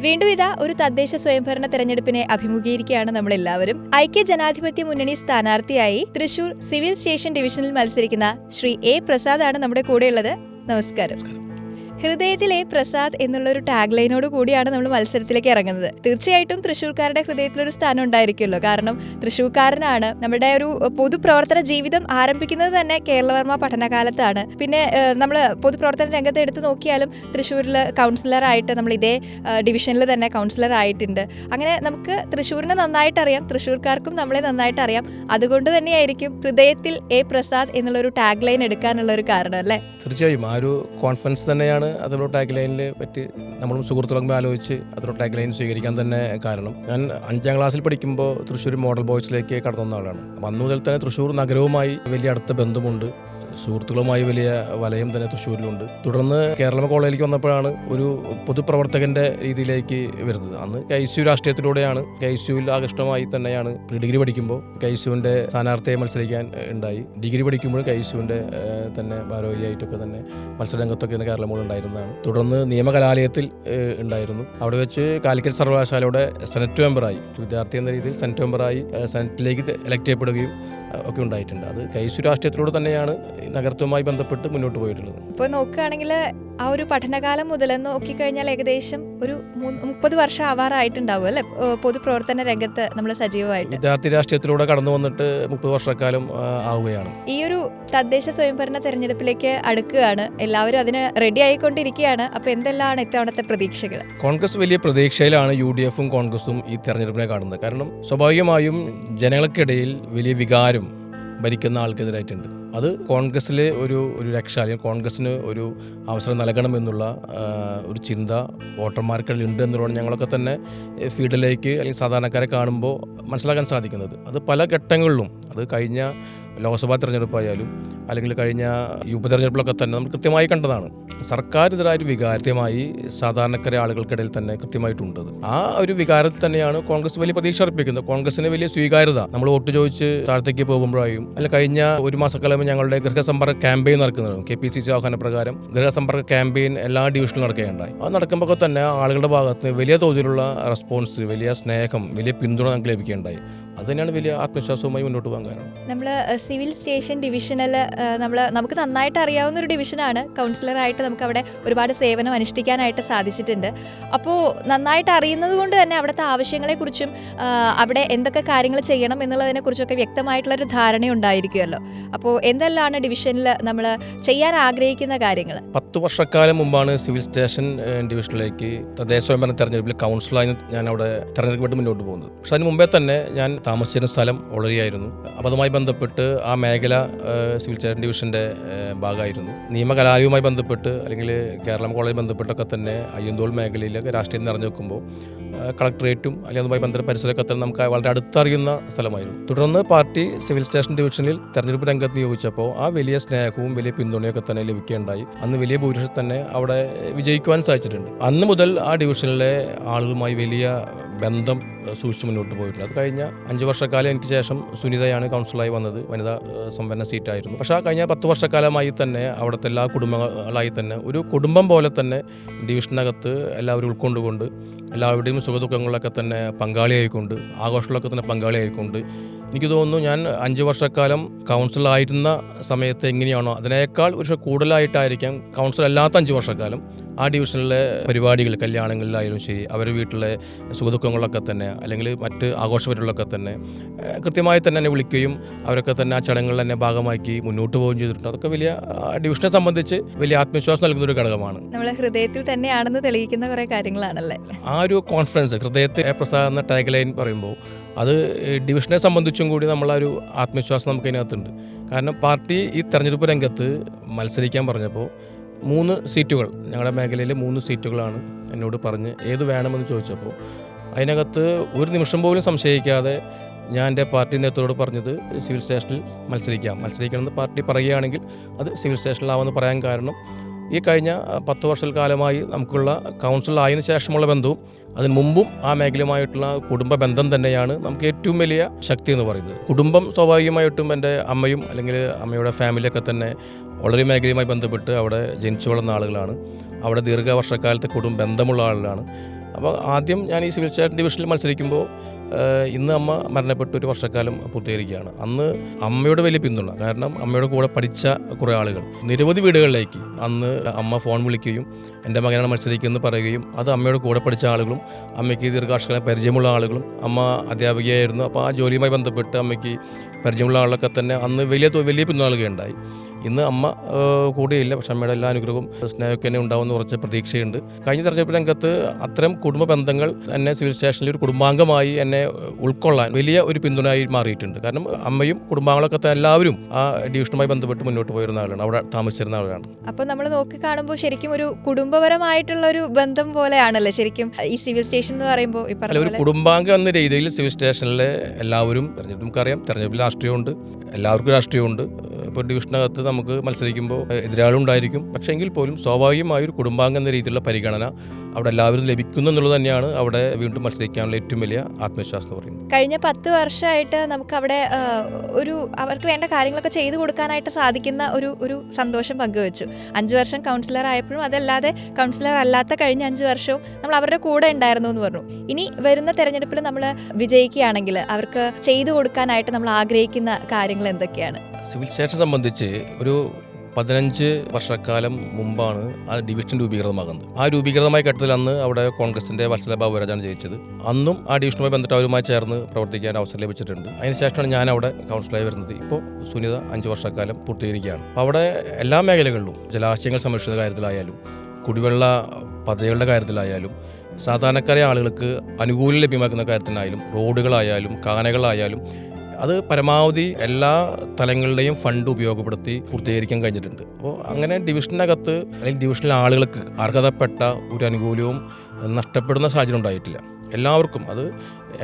വീണ്ടും ഇതാ ഒരു തദ്ദേശ സ്വയംഭരണ തെരഞ്ഞെടുപ്പിനെ അഭിമുഖീകരിക്കുകയാണ് നമ്മളെല്ലാവരും. ഐക്യ ജനാധിപത്യ മുന്നണി സ്ഥാനാർത്ഥിയായി തൃശൂർ സിവിൽ സ്റ്റേഷൻ ഡിവിഷനിൽ മത്സരിക്കുന്ന ശ്രീ എ പ്രസാദാണ് നമ്മുടെ കൂടെയുള്ളത്. നമസ്കാരം. ഹൃദയത്തിലെ പ്രസാദ് എന്നുള്ളൊരു ടാഗ് ലൈനോട് കൂടിയാണ് നമ്മൾ മത്സരത്തിലേക്ക് ഇറങ്ങുന്നത്. തീർച്ചയായിട്ടും തൃശ്ശൂർക്കാരുടെ ഹൃദയത്തിലൊരു സ്ഥാനം ഉണ്ടായിരിക്കുമല്ലോ. കാരണം തൃശ്ശൂർക്കാരനാണ്. നമ്മുടെ ഒരു പൊതുപ്രവർത്തന ജീവിതം ആരംഭിക്കുന്നത് തന്നെ കേരളവർമ്മ പഠനകാലത്താണ്. പിന്നെ നമ്മൾ പൊതുപ്രവർത്തന രംഗത്ത് എടുത്ത് നോക്കിയാലും തൃശ്ശൂരിൽ കൗൺസിലറായിട്ട് നമ്മൾ ഇതേ ഡിവിഷനിൽ തന്നെ കൗൺസിലർ ആയിട്ടുണ്ട്. അങ്ങനെ നമുക്ക് തൃശ്ശൂരിനെ നന്നായിട്ട് അറിയാം, തൃശ്ശൂർക്കാർക്കും നമ്മളെ നന്നായിട്ട് അറിയാം. അതുകൊണ്ട് തന്നെയായിരിക്കും ഹൃദയത്തിൽ എ പ്രസാദ് എന്നുള്ളൊരു ടാഗ് ലൈൻ എടുക്കാനുള്ള ഒരു കാരണം അല്ലേ? തീർച്ചയായും ആ ഒരു കോൺഫിഡൻസ് തന്നെയാണ് അതിലൊരു ടാഗ് ലൈനിനെ പറ്റി നമ്മളും സുഹൃത്തുക്കളും ആലോചിച്ച് അതൊരു ടാഗ് ലൈൻ സ്വീകരിക്കാൻ തന്നെ കാരണം. ഞാൻ 5ാം ക്ലാസ്സിൽ പഠിക്കുമ്പോൾ തൃശ്ശൂർ മോഡൽ ബോയ്സിലേക്ക് കടന്നു വന്ന ആളാണ്. അന്ന് മുതൽ തന്നെ തൃശ്ശൂർ നഗരവുമായി വലിയ അടുത്ത ബന്ധമുണ്ട്. സുഹൃത്തുക്കളുമായി വലിയ വലയം തന്നെ തൃശ്ശൂരിലുണ്ട്. തുടർന്ന് കേരള കോളേജിലേക്ക് വന്നപ്പോഴാണ് ഒരു പൊതുപ്രവർത്തകന്റെ രീതിയിലേക്ക് വരുന്നത്. അന്ന് KSU രാഷ്ട്രീയത്തിലൂടെയാണ്. KSUവിൽ ആകൃഷ്ടമായി തന്നെയാണ് ഡിഗ്രി പഠിക്കുമ്പോൾ KSUവിന്റെ സ്ഥാനാർത്ഥിയെ മത്സരിക്കാൻ ഉണ്ടായി. ഡിഗ്രി പഠിക്കുമ്പോൾ KSUവിന്റെ തന്നെ ഭാരവാഹിയായിട്ടൊക്കെ തന്നെ മത്സരരംഗത്തൊക്കെ കേരളം മോൾ ഉണ്ടായിരുന്നതാണ്. തുടർന്ന് നിയമകലാലയത്തിൽ ഉണ്ടായിരുന്നു. അവിടെ വെച്ച് കാലിക്കറ്റ് സർവകലാശാലയുടെ സെനറ്റ് മെമ്പറായി, വിദ്യാർത്ഥി എന്ന രീതിയിൽ സെനറ്റ് മെമ്പറായി സെനറ്റിലേക്ക് എലക്ട് ചെയ്യപ്പെടുകയും ഒക്കെ ഉണ്ടായിട്ടുണ്ട്. അത് KSU രാഷ്ട്രീയത്തിലൂടെ തന്നെയാണ് നഗരത്തുമായി ബന്ധപ്പെട്ട് മുന്നോട്ട് പോയിട്ടുള്ളത്. ഇപ്പോൾ നോക്കുകയാണെങ്കിൽ ആ ഒരു പഠനകാലം മുതൽ നോക്കിക്കഴിഞ്ഞാൽ ഏകദേശം ഒരു 30 വർഷം ആവാറായിട്ടുണ്ടാവും അല്ലെ പൊതുപ്രവർത്തന രംഗത്ത് നമ്മൾ സജീവമായിട്ട്. വിദ്യാർത്ഥി രാഷ്ട്രീയത്തിലൂടെ കടന്നു വന്നിട്ട് 30 വർഷക്കാലം ആവുകയാണ്. ഈ ഒരു തദ്ദേശ സ്വയംഭരണ തെരഞ്ഞെടുപ്പിലേക്ക് അടുക്കുകയാണ്. എല്ലാവരും അതിന് റെഡി ആയിക്കൊണ്ടിരിക്കുകയാണ്. അപ്പൊ എന്തെല്ലാം ഇത്തവണത്തെ പ്രതീക്ഷകൾ? കോൺഗ്രസ് വലിയ പ്രതീക്ഷയിലാണ്. UDFും കോൺഗ്രസും ഈ തെരഞ്ഞെടുപ്പിനെ കാണുന്നത്. കാരണം സ്വാഭാവികമായും ജനങ്ങൾക്കിടയിൽ വലിയ വികാരം ഭരിക്കുന്ന ആൾക്കെതിരായിട്ടുണ്ട്. അത് കോൺഗ്രസ്സിലെ ഒരു രക്ഷ, അല്ലെങ്കിൽ കോൺഗ്രസ്സിന് ഒരു അവസരം നൽകണമെന്നുള്ള ഒരു ചിന്ത വോട്ടർമാർക്കിടയിൽ ഉണ്ട് എന്നുള്ളതാണ് ഞങ്ങളൊക്കെ തന്നെ ഫീൽഡിലേക്ക് അല്ലെങ്കിൽ സാധാരണക്കാരെ കാണുമ്പോൾ മനസ്സിലാക്കാൻ സാധിക്കുന്നത്. അത് പല ഘട്ടങ്ങളിലും, അത് കഴിഞ്ഞ ലോക്സഭാ തെരഞ്ഞെടുപ്പായാലും അല്ലെങ്കിൽ കഴിഞ്ഞ ഉപതെരഞ്ഞെടുപ്പിലൊക്കെ തന്നെ നമ്മൾ കൃത്യമായി കണ്ടതാണ്. സർക്കാരിനെതിരായൊരു വികാരമായി സാധാരണക്കാരെ ആളുകൾക്കിടയിൽ തന്നെ കൃത്യമായിട്ടുണ്ട്. ആ ഒരു വികാരത്തിൽ തന്നെയാണ് കോൺഗ്രസ് വലിയ പ്രതീക്ഷ അർപ്പിക്കുന്നത്. കോൺഗ്രസിന് വലിയ സ്വീകാര്യത നമ്മൾ വോട്ട് ചോദിച്ച് താഴത്തേക്ക് പോകുമ്പോഴായും അല്ല കഴിഞ്ഞ ഒരു മാസക്കാലം ഞങ്ങളുടെ ഗൃഹസമ്പർക്ക ക്യാമ്പയിൻ നടക്കുന്നത് KPCC ആഹ്വാന പ്രകാരം ഗൃഹസമ്പർക്ക ക്യാമ്പയിൻ എല്ലാ ഡിവിഷനിലും നടക്കുകയുണ്ടായി. അത് നടക്കുമ്പോൾ തന്നെ ആളുകളുടെ ഭാഗത്ത് വലിയ തോതിലുള്ള റെസ്പോൺസ്, വലിയ സ്നേഹം, വലിയ പിന്തുണ നമുക്ക് ലഭിക്കുകയുണ്ടായി. അത് തന്നെയാണ് വലിയ ആത്മവിശ്വാസവുമായി മുന്നോട്ട് പോകാൻ കാരണം. നമ്മൾ സിവിൽ സ്റ്റേഷൻ ഡിവിഷനിൽ നമുക്ക് നന്നായിട്ട് അറിയാവുന്ന ഒരു ഡിവിഷനാണ്. കൗൺസിലറായിട്ട് നമുക്ക് അവിടെ ഒരുപാട് സേവനം അനുഷ്ഠിക്കാനായിട്ട് സാധിച്ചിട്ടുണ്ട്. അപ്പോൾ നന്നായിട്ട് അറിയുന്നത് കൊണ്ട് തന്നെ അവിടുത്തെ ആവശ്യങ്ങളെക്കുറിച്ചും അവിടെ എന്തൊക്കെ കാര്യങ്ങൾ ചെയ്യണം എന്നുള്ളതിനെക്കുറിച്ചൊക്കെ വ്യക്തമായിട്ടുള്ളൊരു ധാരണ ഉണ്ടായിരിക്കുമല്ലോ. അപ്പോൾ എന്തെല്ലാം ഡിവിഷനിൽ നമ്മൾ ചെയ്യാൻ ആഗ്രഹിക്കുന്ന കാര്യങ്ങൾ? 10 വർഷക്കാലം മുമ്പാണ് സിവിൽ സ്റ്റേഷൻ ഡിവിഷനിലേക്ക് തദ്ദേശ സ്വയംഭരണ തെരഞ്ഞെടുപ്പിൽ കൗൺസിലറായി ഞാൻ അവിടെ തെരഞ്ഞെടുപ്പിട്ട് മുന്നോട്ട് പോകുന്നത്. പക്ഷെ അതിന് മുമ്പേ തന്നെ ഞാൻ താമസിച്ചിരുന്ന സ്ഥലം ഒളരിയായിരുന്നു. അപ്പോൾ അതുമായി ബന്ധപ്പെട്ട് ആ മേഖല സിവിൽ സ്റ്റേഷൻ ഡിവിഷൻ്റെ ഭാഗമായിരുന്നു. നിയമകലാലയവുമായി ബന്ധപ്പെട്ട് അല്ലെങ്കിൽ കേരളം കോളേജ് ബന്ധപ്പെട്ടൊക്കെ തന്നെ അയ്യന്തോൾ മേഖലയിലൊക്കെ രാഷ്ട്രീയം നിറഞ്ഞു വെക്കുമ്പോൾ കളക്ടറേറ്റും അല്ലെങ്കിൽ അതുമായി ബന്ധപ്പെട്ട പരിസരമൊക്കെ തന്നെ നമുക്ക് വളരെ അടുത്തറിയുന്ന സ്ഥലമായിരുന്നു. തുടർന്ന് പാർട്ടി സിവിൽ സ്റ്റേഷൻ ഡിവിഷനിൽ തെരഞ്ഞെടുപ്പ് രംഗത്ത് നിയോഗിച്ചപ്പോൾ ആ വലിയ സ്നേഹവും വലിയ പിന്തുണയൊക്കെ തന്നെ ലഭിക്കുകയുണ്ടായി. അന്ന് വലിയ ഭൂരിപക്ഷം തന്നെ അവിടെ വിജയിക്കുവാൻ സാധിച്ചിട്ടുണ്ട്. അന്ന് മുതൽ ആ ഡിവിഷനിലെ ആളുകളുമായി വലിയ ബന്ധം സൂക്ഷിച്ച് മുന്നോട്ട് പോയിട്ടുണ്ട്. അത് കഴിഞ്ഞ 5 വർഷക്കാലം എനിക്ക് ശേഷം സുനിതയാണ് കൗൺസിലറായി വന്നത്. വനിതാ സംവരണ സീറ്റായിരുന്നു. പക്ഷേ ആ കഴിഞ്ഞ 10 വർഷക്കാലമായി തന്നെ അവിടുത്തെ എല്ലാ കുടുംബങ്ങളായി തന്നെ ഒരു കുടുംബം പോലെ തന്നെ ഡിവിഷനകത്ത് എല്ലാവരും ഉൾക്കൊണ്ടുകൊണ്ട് എല്ലാവരുടെയും സുഖദുഃഖങ്ങളൊക്കെ തന്നെ പങ്കാളിയായിക്കൊണ്ട് ആഘോഷങ്ങളൊക്കെ തന്നെ പങ്കാളിയായിക്കൊണ്ട് എനിക്ക് തോന്നുന്നു ഞാൻ 5 വർഷക്കാലം കൗൺസിലറായിരുന്ന സമയത്ത് എങ്ങനെയാണോ അതിനേക്കാൾ ഒരു കൂടുതലായിട്ടായിരിക്കാം കൗൺസിലർ അല്ലാത്ത 5 വർഷക്കാലം ആ ഡിവിഷനിലെ പരിപാടികൾ, കല്യാണങ്ങളിലായാലും ശരി, അവരുടെ വീട്ടിലെ സുഖദുഃഖങ്ങളൊക്കെ തന്നെ അല്ലെങ്കിൽ മറ്റ് ആഘോഷപരിപാടികളൊക്കെ തന്നെ കൃത്യമായി തന്നെ എന്നെ വിളിക്കുകയും അവരൊക്കെ തന്നെ ആ ചടങ്ങുകളിൽ തന്നെ ഭാഗമാക്കി മുന്നോട്ട് പോവുകയും ചെയ്തിട്ടുണ്ട്. അതൊക്കെ വലിയ ഡിവിഷനെ സംബന്ധിച്ച് വലിയ ആത്മവിശ്വാസം നൽകുന്ന ഒരു ഘടകമാണ്. നമ്മളെ ഹൃദയത്തിൽ തന്നെയാണെന്ന് തെളിയിക്കുന്ന കുറേ കാര്യങ്ങളാണല്ലേ. ആ ഒരു കോൺഫിഡൻസ്, ഹൃദയത്തിൽ എ പ്രസാദ് എന്ന ടാഗ് ലൈൻ പറയുമ്പോൾ അത് ഡിവിഷനെ സംബന്ധിച്ചും കൂടി നമ്മളൊരു ആത്മവിശ്വാസം നമുക്ക് അതിനകത്തുണ്ട്. കാരണം പാർട്ടി ഈ തെരഞ്ഞെടുപ്പ് രംഗത്ത് മത്സരിക്കാൻ പറഞ്ഞപ്പോൾ 3 സീറ്റുകൾ, ഞങ്ങളുടെ മേഖലയിൽ 3 സീറ്റുകളാണ് എന്നോട് പറഞ്ഞ് ഏത് വേണമെന്ന് ചോദിച്ചപ്പോൾ അതിനകത്ത് ഒരു നിമിഷം പോലും സംശയിക്കാതെ ഞാൻ എൻ്റെ പാർട്ടി നേതൃത്വത്തോട് പറഞ്ഞത് സിവിൽ സ്റ്റേഷനിൽ മത്സരിക്കണമെന്ന് പാർട്ടി പറയുകയാണെങ്കിൽ അത് സിവിൽ സ്റ്റേഷനിലാവുമെന്ന് പറയാൻ കാരണം ഈ കഴിഞ്ഞ 10 വർഷക്കാലമായി നമുക്കുള്ള കൗൺസിലറായതിനു ശേഷമുള്ള ബന്ധവും അതിന് മുമ്പും ആ മേഖലയുമായിട്ടുള്ള കുടുംബ ബന്ധം തന്നെയാണ് നമുക്ക് ഏറ്റവും വലിയ ശക്തി എന്ന് പറയുന്നത്. കുടുംബം സ്വാഭാവികമായിട്ടും എൻ്റെ അമ്മയും അല്ലെങ്കിൽ അമ്മയുടെ ഫാമിലിയൊക്കെ തന്നെ വളരെ മേഖലയുമായി ബന്ധപ്പെട്ട് അവിടെ ജനിച്ചു വളർന്ന ആളുകളാണ്. അവിടെ ദീർഘവർഷക്കാലത്തെ കുടുംബ ബന്ധമുള്ള ആളുകളാണ്. അപ്പോൾ ആദ്യം ഞാൻ ഈ സിവിൽ സ്റ്റേഷൻ ഡിവിഷനിൽ മത്സരിക്കുമ്പോൾ ഇന്ന് അമ്മ മരണപ്പെട്ട് ഒരു വർഷക്കാലം പൂർത്തീകരിക്കുകയാണ്. അന്ന് അമ്മയുടെ വലിയ പിന്തുണ, കാരണം അമ്മയുടെ കൂടെ പഠിച്ച കുറേ ആളുകൾ നിരവധി വീടുകളിലേക്ക് അന്ന് അമ്മ ഫോൺ വിളിക്കുകയും എൻ്റെ മകനാണ് മത്സരിക്കുമെന്ന് പറയുകയും അത് അമ്മയുടെ കൂടെ പഠിച്ച ആളുകളും അമ്മയ്ക്ക് ദീർഘകാലം പരിചയമുള്ള ആളുകളും, അമ്മ അധ്യാപികയായിരുന്നു, അപ്പോൾ ആ ജോലിയുമായി ബന്ധപ്പെട്ട് അമ്മയ്ക്ക് പരിചയമുള്ള ആളൊക്കെ തന്നെ അന്ന് വലിയ പിന്തുണ നൽകുകയുണ്ടായി. ഇന്ന് അമ്മ കൂടെയില്ല, പക്ഷെ അമ്മയുടെ എല്ലാ അനുഗ്രഹവും സ്നേഹമൊക്കെ തന്നെ ഉണ്ടാവുമെന്ന് കുറച്ച് പ്രതീക്ഷയുണ്ട്. കഴിഞ്ഞ തെരഞ്ഞെടുപ്പ് രംഗത്ത് അത്തരം കുടുംബ ബന്ധങ്ങൾ എന്നെ സിവിൽ സ്റ്റേഷനിൽ ഒരു കുടുംബാംഗമായി എന്നെ ഉൾക്കൊള്ളാൻ വലിയ ഒരു പിന്തുണയായി മാറിയിട്ടുണ്ട്. കാരണം അമ്മയും കുടുംബാംഗങ്ങളൊക്കെ തന്നെ എല്ലാവരും ആ ഡിവിഷനുമായി ബന്ധപ്പെട്ട് മുന്നോട്ട് പോയിരുന്ന ആളാണ്, അവിടെ താമസിച്ചിരുന്ന ആളാണ്. അപ്പോൾ നമ്മൾ നോക്കി കാണുമ്പോൾ ശരിക്കും ഒരു കുടുംബപരമായിട്ടുള്ള ഒരു ബന്ധം പോലെയാണല്ലേ ശരിക്കും ഈ സിവിൽ സ്റ്റേഷൻ എന്ന് പറയുമ്പോൾ? അല്ല, ഒരു കുടുംബാംഗം എന്ന രീതിയിൽ സിവിൽ സ്റ്റേഷനിലെ എല്ലാവരും തെരഞ്ഞെടുപ്പ്, നമുക്കറിയാം തെരഞ്ഞെടുപ്പിൽ രാഷ്ട്രീയമുണ്ട്, എല്ലാവർക്കും രാഷ്ട്രീയമുണ്ട്. ഇപ്പോൾ ഡിവിഷനകത്ത് നമുക്ക് മത്സരിക്കുമ്പോൾ എതിരാളുണ്ടായിരിക്കും, പക്ഷേ എങ്കിൽ പോലും സ്വാഭാവികമായൊരു കുടുംബാംഗം എന്ന രീതിയിലുള്ള പരിഗണന അവിടെ എല്ലാവരും ലഭിക്കുന്നു എന്നുള്ളത് തന്നെയാണ് അവിടെ വീണ്ടും മത്സരിക്കാനുള്ള ഏറ്റവും വലിയ ആത്മവിശ്വാസം എന്ന് പറയുന്നത്. കഴിഞ്ഞ 10 വർഷമായിട്ട് നമുക്ക് അവിടെ ഒരു അവർക്ക് വേണ്ട കാര്യങ്ങളൊക്കെ ചെയ്തു കൊടുക്കാനായിട്ട് സാധിക്കുന്ന ഒരു സന്തോഷം പങ്കുവെച്ചു. 5 വർഷം കൗൺസിലർ ആയപ്പോഴും അതല്ലാതെ കൗൺസിലർ അല്ലാത്ത കഴിഞ്ഞ 5 വർഷവും നമ്മൾ അവരുടെ കൂടെ ഉണ്ടായിരുന്നു എന്ന് പറഞ്ഞു. ഇനി വരുന്ന തെരഞ്ഞെടുപ്പിൽ നമ്മൾ വിജയിക്കുകയാണെങ്കിൽ അവർക്ക് ചെയ്തു കൊടുക്കാനായിട്ട് നമ്മൾ ആഗ്രഹിക്കുന്ന കാര്യങ്ങൾ എന്തൊക്കെയാണ്? സിവിൽ സ്റ്റേഷൻ സംബന്ധിച്ച് ഒരു 15 വർഷക്കാലം മുമ്പാണ് ആ ഡിവിഷൻ രൂപീകൃതമാകുന്നത്. ആ രൂപീകൃതമായ ഘട്ടത്തിൽ അന്ന് അവിടെ കോൺഗ്രസിൻ്റെ വത്സലബാബു രാജാണ് ജയിച്ചത്. അന്നും ആ ഡിവിഷനുമായി ബന്ധപ്പെട്ട് അവരുമായി ചേർന്ന് പ്രവർത്തിക്കാൻ അവസരം ലഭിച്ചിട്ടുണ്ട്. അതിനുശേഷമാണ് ഞാൻ അവിടെ കൗൺസിലറായി വരുന്നത്. ഇപ്പോൾ സുനിത 5 വർഷക്കാലം പൂർത്തീകരിക്കുകയാണ്. അപ്പോൾ അവിടെ എല്ലാ മേഖലകളിലും ജലാശയങ്ങൾ സംരക്ഷിക്കുന്ന കാര്യത്തിലായാലും കുടിവെള്ള പദ്ധതികളുടെ കാര്യത്തിലായാലും സാധാരണക്കാരായ ആളുകൾക്ക് ആനുകൂല്യം ലഭ്യമാക്കുന്ന കാര്യത്തിനായാലും റോഡുകളായാലും കാനകളായാലും അത് പരമാവധി എല്ലാ തലങ്ങളുടെയും ഫണ്ട് ഉപയോഗപ്പെടുത്തി പൂർത്തീകരിക്കാൻ കഴിഞ്ഞിട്ടുണ്ട്. അപ്പോൾ അങ്ങനെ ഡിവിഷനകത്ത് അല്ലെങ്കിൽ ഡിവിഷനിലെ ആളുകൾക്ക് അർഹതപ്പെട്ട ഒരു ആനുകൂല്യവും നഷ്ടപ്പെടുന്ന സാഹചര്യം ഉണ്ടായിട്ടില്ല. എല്ലാവർക്കും, അത്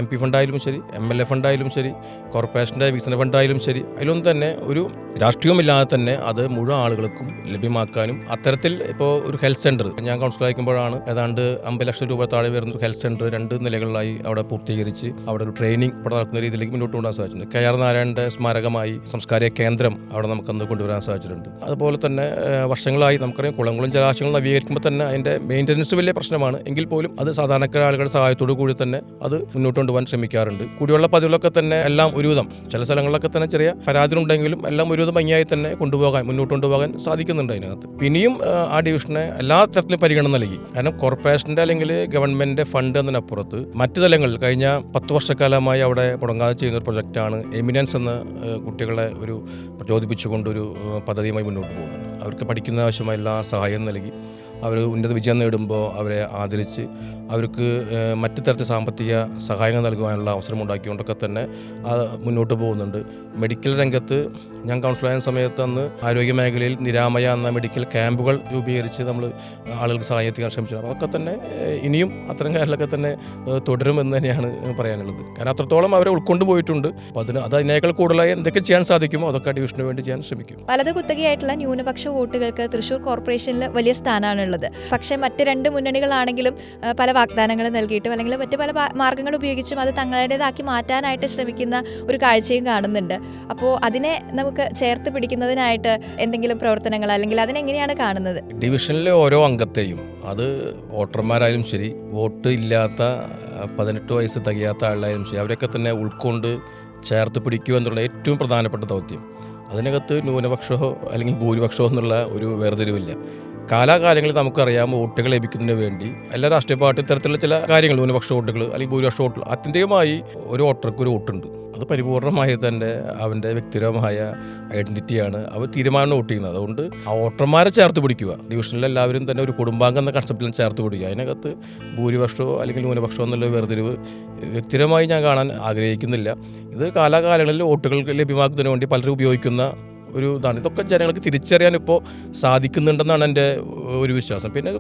MP ഫണ്ടായാലും ശരി, MLA ഫണ്ടായാലും ശരി, കോർപ്പറേഷൻ്റെ വികസന ഫണ്ടായാലും ശരി, അതിലൊന്നും തന്നെ ഒരു രാഷ്ട്രീയമില്ലാതെ തന്നെ അത് മുഴുവൻ ആളുകൾക്കും ലഭ്യമാക്കാനും അത്തരത്തിൽ ഇപ്പോൾ ഒരു ഹെൽത്ത് സെൻറ്റർ ഞാൻ കൗൺസിലറായിരിക്കുമ്പോഴാണ് ഏതാണ്ട് 50 ലക്ഷം രൂപ താഴെ വരുന്ന ഒരു ഹെൽത്ത് സെൻറ്റർ 2 നിലകളിലായി അവിടെ പൂർത്തീകരിച്ച് അവിടെ ഒരു ട്രെയിനിങ് ഇവിടെ നടക്കുന്ന രീതിയിലേക്ക് മുന്നോട്ട് കൊണ്ടുവരാൻ സാധിച്ചിട്ടുണ്ട്. KR നാരായണൻ്റെ സ്മാരകമായി സാംസ്കാരിക കേന്ദ്രം അവിടെ നമുക്കന്ന് കൊണ്ടുവരാൻ സാധിച്ചിട്ടുണ്ട്. അതുപോലെ തന്നെ വർഷങ്ങളായി നമുക്കറിയാം കുളങ്ങളും ജലാശയങ്ങളും നവീകരിക്കുമ്പോൾ തന്നെ അതിൻ്റെ മെയിൻ്റനൻസ് വലിയ പ്രശ്നമാണ്. എങ്കിൽ പോലും അത് സാധാരണക്കാരായ ആളുകളുടെ സഹായത്തോടു കൂടി തന്നെ അത് മുന്നോട്ട് കൊണ്ടുപോകാൻ ശ്രമിക്കാറുണ്ട്. കുടിവെള്ള പദ്ധതികളൊക്കെ തന്നെ എല്ലാം ഒരുവിധം, ചില സ്ഥലങ്ങളിലൊക്കെ തന്നെ ചെറിയ പരാതി ഉണ്ടെങ്കിലും എല്ലാം ഒരുവിധം ഭംഗിയായി തന്നെ മുന്നോട്ട് കൊണ്ടുപോകാൻ സാധിക്കുന്നുണ്ട്. അതിനകത്ത് പിന്നെയും ആ ഡിവിഷനെ എല്ലാ തരത്തിലും പരിഗണന നൽകി. കാരണം കോർപ്പറേഷൻ്റെ അല്ലെങ്കിൽ ഗവൺമെൻറ് ഫണ്ട് എന്നതിനപ്പുറത്ത് മറ്റു തലങ്ങളിൽ കഴിഞ്ഞ 10 വർഷക്കാലമായി അവിടെ മുടങ്ങാതെ ചെയ്യുന്ന ഒരു പ്രൊജക്റ്റാണ് എമിനൻസ് എന്ന കുട്ടികളെ ഒരു പ്രചോദിപ്പിച്ചുകൊണ്ടൊരു പദ്ധതിയുമായി മുന്നോട്ട് പോകുന്നുണ്ട്. അവർക്ക് പഠിക്കുന്ന ആവശ്യമായ എല്ലാ സഹായം നൽകി അവർ ഉന്നത വിജയം നേടുമ്പോൾ അവരെ ആദരിച്ച് അവർക്ക് മറ്റു തരത്തിൽ സാമ്പത്തിക സഹായങ്ങൾ നൽകുവാനുള്ള അവസരം ഉണ്ടാക്കിക്കൊണ്ടൊക്കെ തന്നെ മുന്നോട്ട് പോകുന്നുണ്ട്. മെഡിക്കൽ രംഗത്ത് ഞാൻ കൗൺസിലറായ സമയത്ത് അന്ന് ആരോഗ്യ മേഖലയിൽ നിരാമയ എന്ന മെഡിക്കൽ ക്യാമ്പുകൾ രൂപീകരിച്ച് നമ്മൾ ആളുകൾക്ക് സഹായം എത്തിക്കാൻ ശ്രമിച്ചിട്ടുണ്ട്. അതൊക്കെ തന്നെ ഇനിയും അത്തരം കാര്യങ്ങളൊക്കെ തന്നെ തുടരുമെന്ന് തന്നെയാണ് പറയാനുള്ളത്. കാരണം അത്രത്തോളം അവരെ ഉൾക്കൊണ്ടു പോയിട്ടുണ്ട്. അപ്പോൾ അതിനേക്കാൾ കൂടുതലായി എന്തൊക്കെ ചെയ്യാൻ സാധിക്കുമോ അതൊക്കെ ഡിവിഷന് വേണ്ടി ചെയ്യാൻ ശ്രമിക്കും. വലത് കുത്തകയായിട്ടുള്ള ന്യൂനപക്ഷ വോട്ടുകൾക്ക് തൃശ്ശൂർ കോർപ്പറേഷനിൽ വലിയ സ്ഥാനമാണ് ഉള്ളത്. പക്ഷേ മറ്റ് 2 മുന്നണികളാണെങ്കിലും പല വാഗ്ദാനങ്ങൾ നൽകിയിട്ടും അല്ലെങ്കിൽ മറ്റ് പല മാർഗ്ഗങ്ങൾ ഉപയോഗിച്ചും അത് തങ്ങളുടേതാക്കി മാറ്റാനായിട്ട് ശ്രമിക്കുന്ന ഒരു കാഴ്ചയും കാണുന്നുണ്ട്. അപ്പോൾ അതിനെ നമുക്ക് ചേർത്ത് പിടിക്കുന്നതിനായിട്ട് എന്തെങ്കിലും പ്രവർത്തനങ്ങൾ അല്ലെങ്കിൽ അതിനെങ്ങനെയാണ് കാണുന്നത്? ഡിവിഷനിലെ ഓരോ അംഗത്തെയും, അത് വോട്ടർമാരായാലും ശരി, വോട്ട് ഇല്ലാത്ത 18 വയസ്സ് തികയാത്ത ആളായാലും ശരി, അവരൊക്കെ തന്നെ ഉൾക്കൊണ്ട് ചേർത്ത് പിടിക്കുക എന്നുള്ള ഏറ്റവും പ്രധാനപ്പെട്ട ദൗത്യം. അതിനകത്ത് ന്യൂനപക്ഷമോ അല്ലെങ്കിൽ ഭൂരിപക്ഷമോ എന്നുള്ള ഒരു വേർതിരിവില്ല. കാലാകാലങ്ങളിൽ നമുക്കറിയാം വോട്ടുകൾ ലഭിക്കുന്നതിന് വേണ്ടി എല്ലാ രാഷ്ട്രീയ പാർട്ടി തരത്തിലുള്ള ചില കാര്യങ്ങൾ, ന്യൂനപക്ഷ വോട്ടുകൾ അല്ലെങ്കിൽ ഭൂരിപക്ഷ വോട്ടുകൾ, ആത്യന്തികമായി ഒരു വോട്ടർക്ക് ഒരു വോട്ടുണ്ട്. അത് പരിപൂർണമായി തന്നെ അവൻ്റെ വ്യക്തിപരമായ ഐഡൻറ്റിറ്റിയാണ് അവർ തീരുമാനം വോട്ട് ചെയ്യുന്നത്. അതുകൊണ്ട് ആ വോട്ടർമാരെ ചേർത്ത് പിടിക്കുക, ഡിവിഷനിൽ എല്ലാവരും തന്നെ ഒരു കുടുംബാംഗം എന്ന കൺസെപ്റ്റിലും ചേർത്ത് പിടിക്കുക. അതിനകത്ത് ഭൂരിപക്ഷമോ അല്ലെങ്കിൽ ന്യൂനപക്ഷമോ എന്നുള്ള വേർതിരിവ് വ്യക്തിപരമായി ഞാൻ കാണാൻ ആഗ്രഹിക്കുന്നില്ല. ഇത് കാലാകാലങ്ങളിൽ വോട്ടുകൾ ലഭ്യമാക്കുന്നതിന് വേണ്ടി പലരും ഉപയോഗിക്കുന്ന ഒരു ഇതാണ്. ഇതൊക്കെ ജനങ്ങൾക്ക് തിരിച്ചറിയാൻ ഇപ്പോൾ സാധിക്കുന്നുണ്ടെന്നാണ് എൻ്റെ ഒരു വിശ്വാസം. പിന്നെ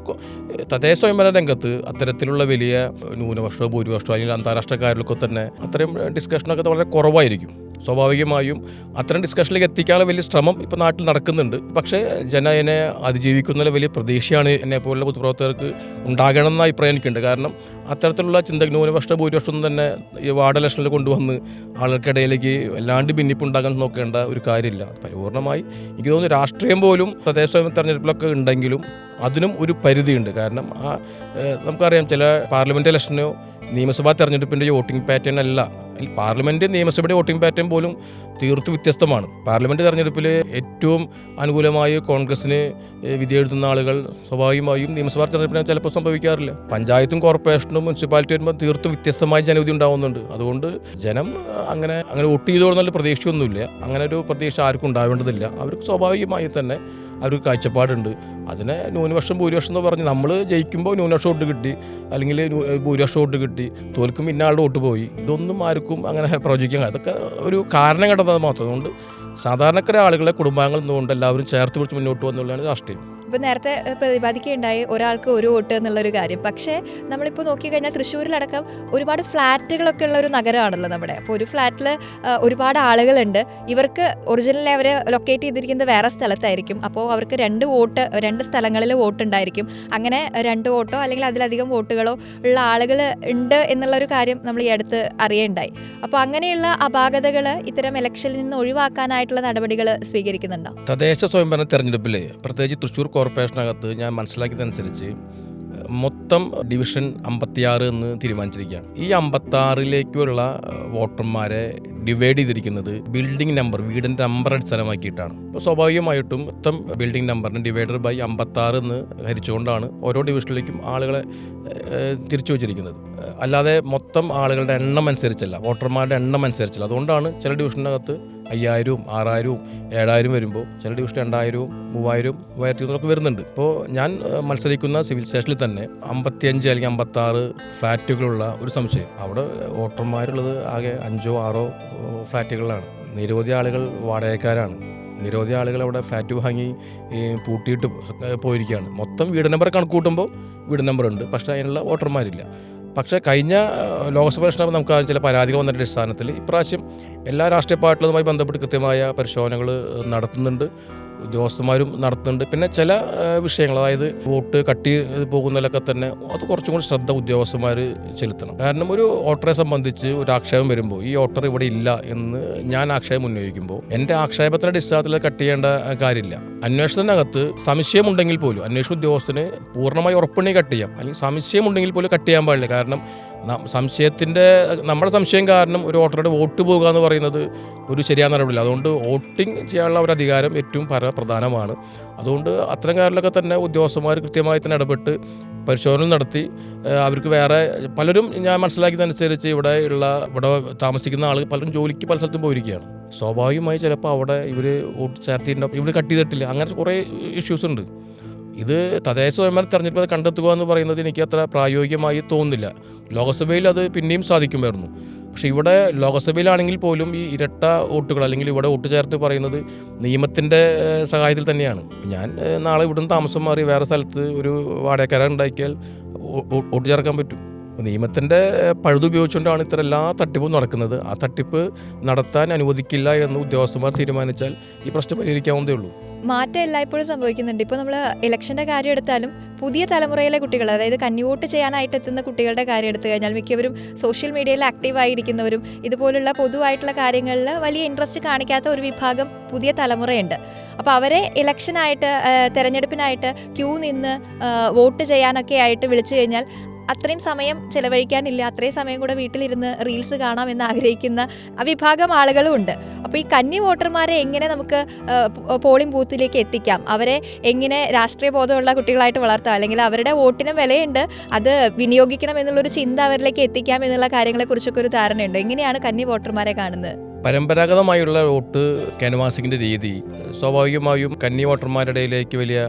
തദ്ദേശ സ്വയംഭരണ രംഗത്ത് അത്തരത്തിലുള്ള വലിയ ന്യൂനപക്ഷമോ ഭൂരിപക്ഷമോ അല്ലെങ്കിൽ അന്താരാഷ്ട്രക്കാരിലൊക്കെ തന്നെ അത്രയും ഡിസ്കഷനൊക്കെ വളരെ കുറവായിരിക്കും. സ്വാഭാവികമായും അത്തരം ഡിസ്കഷനിലേക്ക് എത്തിക്കാനുള്ള വലിയ ശ്രമം ഇപ്പോൾ നാട്ടിൽ നടക്കുന്നുണ്ട്. പക്ഷേ ജനനെ അതിജീവിക്കുന്നതിൽ വലിയ പ്രതീക്ഷയാണ് എന്നെപ്പോലുള്ള പൊതുപ്രവർത്തകർക്ക് ഉണ്ടാകണമെന്ന അഭിപ്രായം എനിക്കുണ്ട്. കാരണം അത്തരത്തിലുള്ള ന്യൂനപക്ഷ ഭൂരിപക്ഷം തന്നെ ഈ വാർഡ് ഇലക്ഷനിൽ കൊണ്ടുവന്ന് ആൾക്കിടയിലേക്ക് വല്ലാണ്ട് ഭിന്നിപ്പുണ്ടാകാൻ നോക്കേണ്ട ഒരു കാര്യമില്ല. പരിപൂർണമായി എനിക്ക് തോന്നുന്നു രാഷ്ട്രീയം പോലും തദ്ദേശ തെരഞ്ഞെടുപ്പിലൊക്കെ ഉണ്ടെങ്കിലും അതിനും ഒരു പരിധിയുണ്ട്. കാരണം നമുക്കറിയാം ചില പാർലമെൻറ്റ് ഇലക്ഷനോ നിയമസഭാ തെരഞ്ഞെടുപ്പിൻ്റെ വോട്ടിംഗ് പാറ്റേൺ അല്ല, പാർലമെൻറ്റ് നിയമസഭയുടെ വോട്ടിംഗ് പാറ്റേൺ പോലും തീർത്തും വ്യത്യസ്തമാണ്. പാർലമെൻറ്റ് തെരഞ്ഞെടുപ്പിൽ ഏറ്റവും അനുകൂലമായി കോൺഗ്രസിന് വിധി എഴുതുന്ന ആളുകൾ സ്വാഭാവികമായും നിയമസഭാ തെരഞ്ഞെടുപ്പിനെ ചിലപ്പോൾ സംഭവിക്കാറില്ല. പഞ്ചായത്തും കോർപ്പറേഷനും മുനിസിപ്പാലിറ്റി വരുമ്പോൾ തീർത്തും വ്യത്യസ്തമായ ജനവിധി ഉണ്ടാവുന്നുണ്ട്. അതുകൊണ്ട് ജനം അങ്ങനെ വോട്ട് ചെയ്തോളെന്നുള്ള പ്രതീക്ഷയൊന്നുമില്ല. അങ്ങനെ ഒരു പ്രതീക്ഷ ആർക്കും ഉണ്ടാവേണ്ടതില്ല. അവർക്ക് സ്വാഭാവികമായി തന്നെ അവർക്ക് കാഴ്ചപ്പാടുണ്ട്. അതിനെ ന്യൂനപക്ഷം ഭൂരിപക്ഷം എന്ന് പറഞ്ഞ് നമ്മൾ ജയിക്കുമ്പോൾ ന്യൂനപക്ഷം വോട്ട് കിട്ടി, അല്ലെങ്കിൽ ഭൂരിപക്ഷം വോട്ട് കിട്ടി, തോൽക്കും ഇന്നയാളുടെ വോട്ട് പോയി, ഇതൊന്നും ആർക്കും അങ്ങനെ പ്രവചിക്കാൻ അതൊക്കെ ഒരു കാരണം കണ്ടെന്നത് മാത്രം. അതുകൊണ്ട് സാധാരണക്കാരെ ആളുകളെ കുടുംബാംഗങ്ങൾ നിന്നുകൊണ്ട് എല്ലാവരും ചേർത്ത് പിടിച്ച് മുന്നോട്ട് വന്നുള്ളതാണ് രാഷ്ട്രീയം. ഇപ്പോൾ നേരത്തെ പ്രതിപാദിക്കുകയുണ്ടായി ഒരാൾക്ക് ഒരു വോട്ട് എന്നുള്ളൊരു കാര്യം. പക്ഷേ നമ്മളിപ്പോൾ നോക്കിക്കഴിഞ്ഞാൽ തൃശ്ശൂരിലടക്കം ഒരുപാട് ഫ്ലാറ്റുകളൊക്കെ ഉള്ള ഒരു നഗരമാണല്ലോ നമ്മുടെ. അപ്പോൾ ഒരു ഫ്ലാറ്റിൽ ഒരുപാട് ആളുകളുണ്ട്. ഇവർക്ക് ഒറിജിനലി അവർ ലൊക്കേറ്റ് ചെയ്തിരിക്കുന്നത് വേറെ സ്ഥലത്തായിരിക്കും. അപ്പോൾ അവർക്ക് രണ്ട് സ്ഥലങ്ങളിൽ വോട്ട് ഉണ്ടായിരിക്കും. അങ്ങനെ 2 വോട്ടോ അല്ലെങ്കിൽ അതിലധികം വോട്ടുകളോ ഉള്ള ആളുകൾ ഉണ്ട് എന്നുള്ളൊരു കാര്യം നമ്മൾ ഈ അടുത്ത് അറിയുണ്ടായി. അപ്പോൾ അങ്ങനെയുള്ള അപാകതകൾ ഇത്തരം ഇലക്ഷനിൽ നിന്ന് ഒഴിവാക്കാനായിട്ടുള്ള നടപടികൾ സ്വീകരിക്കുന്നുണ്ടോ? തദ്ദേശ സ്വയംഭരണ തെരഞ്ഞെടുപ്പിൽ പ്രത്യേകിച്ച് തൃശ്ശൂർ കോർപ്പറേഷനകത്ത് ഞാൻ മനസ്സിലാക്കിയതനുസരിച്ച് മൊത്തം ഡിവിഷൻ 56 എന്ന് തീരുമാനിച്ചിരിക്കുകയാണ്. ഈ 56ലേക്കുള്ള വോട്ടർമാരെ ഡിവൈഡ് ചെയ്തിരിക്കുന്നത് ബിൽഡിംഗ് നമ്പർ, വീടിൻ്റെ നമ്പർ അടിസ്ഥാനമാക്കിയിട്ടാണ്. അപ്പോൾ സ്വാഭാവികമായിട്ടും മൊത്തം ബിൽഡിംഗ് നമ്പറിന് ഡിവൈഡർ ബൈ 56 എന്ന് ഹരിച്ചുകൊണ്ടാണ് ഓരോ ഡിവിഷനിലേക്കും ആളുകളെ തിരിച്ചു വച്ചിരിക്കുന്നത്. അല്ലാതെ മൊത്തം ആളുകളുടെ എണ്ണം അനുസരിച്ചല്ല, വോട്ടർമാരുടെ എണ്ണം അനുസരിച്ചല്ല. അതുകൊണ്ടാണ് ചില ഡിവിഷനകത്ത് 5000, 6000, 7000 വരുമ്പോൾ ചില ഡിവിഷൻ 2000, 3000, 3200 വരുന്നുണ്ട്. ഇപ്പോൾ ഞാൻ മത്സരിക്കുന്ന സിവിൽ സ്റ്റേഷനിൽ തന്നെ 55 അല്ലെങ്കിൽ 56 ഫ്ലാറ്റുകളുള്ള ഒരു സംശയം. അവിടെ വോട്ടർമാരുള്ളത് ആകെ 5 or 6 ഫ്ലാറ്റുകളിലാണ്. നിരവധി ആളുകൾ വാടകക്കാരാണ്. നിരവധി ആളുകൾ അവിടെ ഫ്ലാറ്റ് വാങ്ങി പൂട്ടിയിട്ട് പോയിരിക്കുകയാണ്. മൊത്തം വീട് നമ്പർ കണക്ക് കൂട്ടുമ്പോൾ വീട് നമ്പർ ഉണ്ട്, പക്ഷേ അതിനുള്ള വോട്ടർമാരില്ല. പക്ഷേ കഴിഞ്ഞ ലോക്സഭാ ഇലക്ഷനിൽ നമുക്ക് ചില പരാതികൾ വന്നതിൻ്റെ അടിസ്ഥാനത്തിൽ ഇപ്രാവശ്യം എല്ലാ രാഷ്ട്രീയ പാർട്ടികളുമായി ബന്ധപ്പെട്ട് കൃത്യമായ പരിശോധനകൾ നടത്തുന്നുണ്ട്, ഉദ്യോഗസ്ഥന്മാരും നടത്തുന്നുണ്ട്. പിന്നെ ചില വിഷയങ്ങൾ, അതായത് വോട്ട് കട്ടി പോകുന്നതിലൊക്കെ തന്നെ അത് കുറച്ചും കൂടി ശ്രദ്ധ ഉദ്യോഗസ്ഥന്മാർ ചെലുത്തണം. കാരണം ഒരു വോട്ടറെ സംബന്ധിച്ച് ഒരു ആക്ഷേപം വരുമ്പോൾ ഈ വോട്ടർ ഇവിടെ ഇല്ല എന്ന് ഞാൻ ആക്ഷേപം ഉന്നയിക്കുമ്പോൾ എൻ്റെ ആക്ഷേപത്തിൻ്റെ അടിസ്ഥാനത്തിൽ കട്ട് ചെയ്യേണ്ട കാര്യമില്ല. അന്വേഷണത്തിനകത്ത് സംശയമുണ്ടെങ്കിൽ പോലും അന്വേഷണ ഉദ്യോഗസ്ഥന് പൂർണ്ണമായി ഉറപ്പുണ്ടെങ്കിൽ കട്ട് ചെയ്യാം, അല്ലെങ്കിൽ സംശയമുണ്ടെങ്കിൽ പോലും കട്ട് ചെയ്യാൻ പാടില്ല. കാരണം നമ്മുടെ സംശയം കാരണം ഒരു വോട്ടറുടെ വോട്ട് പോകുക എന്ന് പറയുന്നത് ഒരു ശരിയായ നടപടിയില്ല. അതുകൊണ്ട് വോട്ടിംഗ് ചെയ്യാനുള്ള ഒരു അധികാരം ഏറ്റവും പ്രധാനമാണ്. അതുകൊണ്ട് അത്തരം കാര്യങ്ങളൊക്കെ തന്നെ ഉദ്യോഗസ്ഥന്മാർ കൃത്യമായി തന്നെ ഇടപെട്ട് പരിശോധന നടത്തി അവർക്ക് വേറെ പലരും ഞാൻ മനസ്സിലാക്കിയതനുസരിച്ച് ഇവിടെ താമസിക്കുന്ന ആളുകൾ പലരും ജോലിക്ക് പല സ്ഥലത്തും പോയിരിക്കുകയാണ്. സ്വാഭാവികമായി ചിലപ്പോൾ അവിടെ ഇവർ വോട്ട് ചേർത്തിട്ടുണ്ടാവും, ഇവർ കട്ട് ചെയ്തിട്ടില്ല. അങ്ങനെ കുറേ ഇഷ്യൂസ് ഉണ്ട്. ഇത് തദ്ദേശ സ്വയംഭരണ തെരഞ്ഞെടുപ്പ് കണ്ടെത്തുക എന്ന് പറയുന്നത് എനിക്ക് അത്ര പ്രായോഗികമായി തോന്നുന്നില്ല. ലോകസഭയിൽ അത് പിന്നെയും സാധിക്കുമായിരുന്നു. പക്ഷേ ഇവിടെ ലോകസഭയിലാണെങ്കിൽ പോലും ഈ ഇരട്ട വോട്ടുകൾ അല്ലെങ്കിൽ ഇവിടെ വോട്ട് ചേർത്ത് പറയുന്നത് നിയമത്തിൻ്റെ സഹായത്തിൽ തന്നെയാണ്. ഞാൻ നാളെ ഇവിടുന്ന് താമസം മാറി വേറെ സ്ഥലത്ത് ഒരു വാടകക്കാരൻ ഉണ്ടാക്കിയാൽ വോട്ട് ചേർക്കാൻ പറ്റും. നിയമത്തിൻ്റെ പഴുതുപയോഗിച്ചുകൊണ്ടാണ് ഇത്തരം എല്ലാ തട്ടിപ്പും നടക്കുന്നത്. ആ തട്ടിപ്പ് നടത്താൻ അനുവദിക്കില്ല എന്ന് ഉദ്യോഗസ്ഥന്മാർ തീരുമാനിച്ചാൽ ഈ പ്രശ്നം പരിഹരിക്കാവുന്നതേ ഉള്ളൂ. മാറ്റം എല്ലായ്പ്പോഴും സംഭവിക്കുന്നുണ്ട്. ഇപ്പോൾ നമ്മൾ ഇലക്ഷൻ്റെ കാര്യം എടുത്താലും പുതിയ തലമുറയിലെ കുട്ടികൾ, അതായത് കന്നിവോട്ട് ചെയ്യാനായിട്ട് എത്തുന്ന കുട്ടികളുടെ കാര്യം എടുത്തു കഴിഞ്ഞാൽ മിക്കവരും സോഷ്യൽ മീഡിയയിൽ ആക്റ്റീവായിരിക്കുന്നവരും ഇതുപോലുള്ള പൊതുവായിട്ടുള്ള കാര്യങ്ങളിൽ വലിയ ഇൻട്രസ്റ്റ് കാണിക്കാത്ത ഒരു വിഭാഗം പുതിയ തലമുറയുണ്ട്. അപ്പോൾ അവരെ ഇലക്ഷനായിട്ട് തെരഞ്ഞെടുപ്പിനായിട്ട് ക്യൂ നിന്ന് വോട്ട് ചെയ്യാനൊക്കെ ആയിട്ട് വിളിച്ചു കഴിഞ്ഞാൽ അത്രയും സമയം ചെലവഴിക്കാനില്ല, അത്രയും സമയം കൂടെ വീട്ടിലിരുന്ന് റീൽസ് കാണാമെന്ന് ആഗ്രഹിക്കുന്ന വിഭാഗം ആളുകളും ഉണ്ട്. അപ്പോൾ ഈ കന്നി വോട്ടർമാരെ എങ്ങനെ നമുക്ക് പോളിംഗ് ബൂത്തിലേക്ക് എത്തിക്കാം, അവരെ എങ്ങനെ രാഷ്ട്രീയ ബോധമുള്ള കുട്ടികളായിട്ട് വളർത്താം, അല്ലെങ്കിൽ അവരുടെ വോട്ടിനും വിലയുണ്ട്, അത് വിനിയോഗിക്കണം എന്നുള്ളൊരു ചിന്ത അവരിലേക്ക് എത്തിക്കാം എന്നുള്ള കാര്യങ്ങളെക്കുറിച്ചൊക്കെ ഒരു ധാരണയുണ്ട്. എങ്ങനെയാണ് കന്നി വോട്ടർമാരെ കാണുന്നത്? പരമ്പരാഗതമായുള്ള വോട്ട് ക്യാൻവാസിങ്ങിൻ്റെ രീതി സ്വാഭാവികമായും കന്നി വോട്ടർമാരുടെ ഇടയിലേക്ക് വലിയ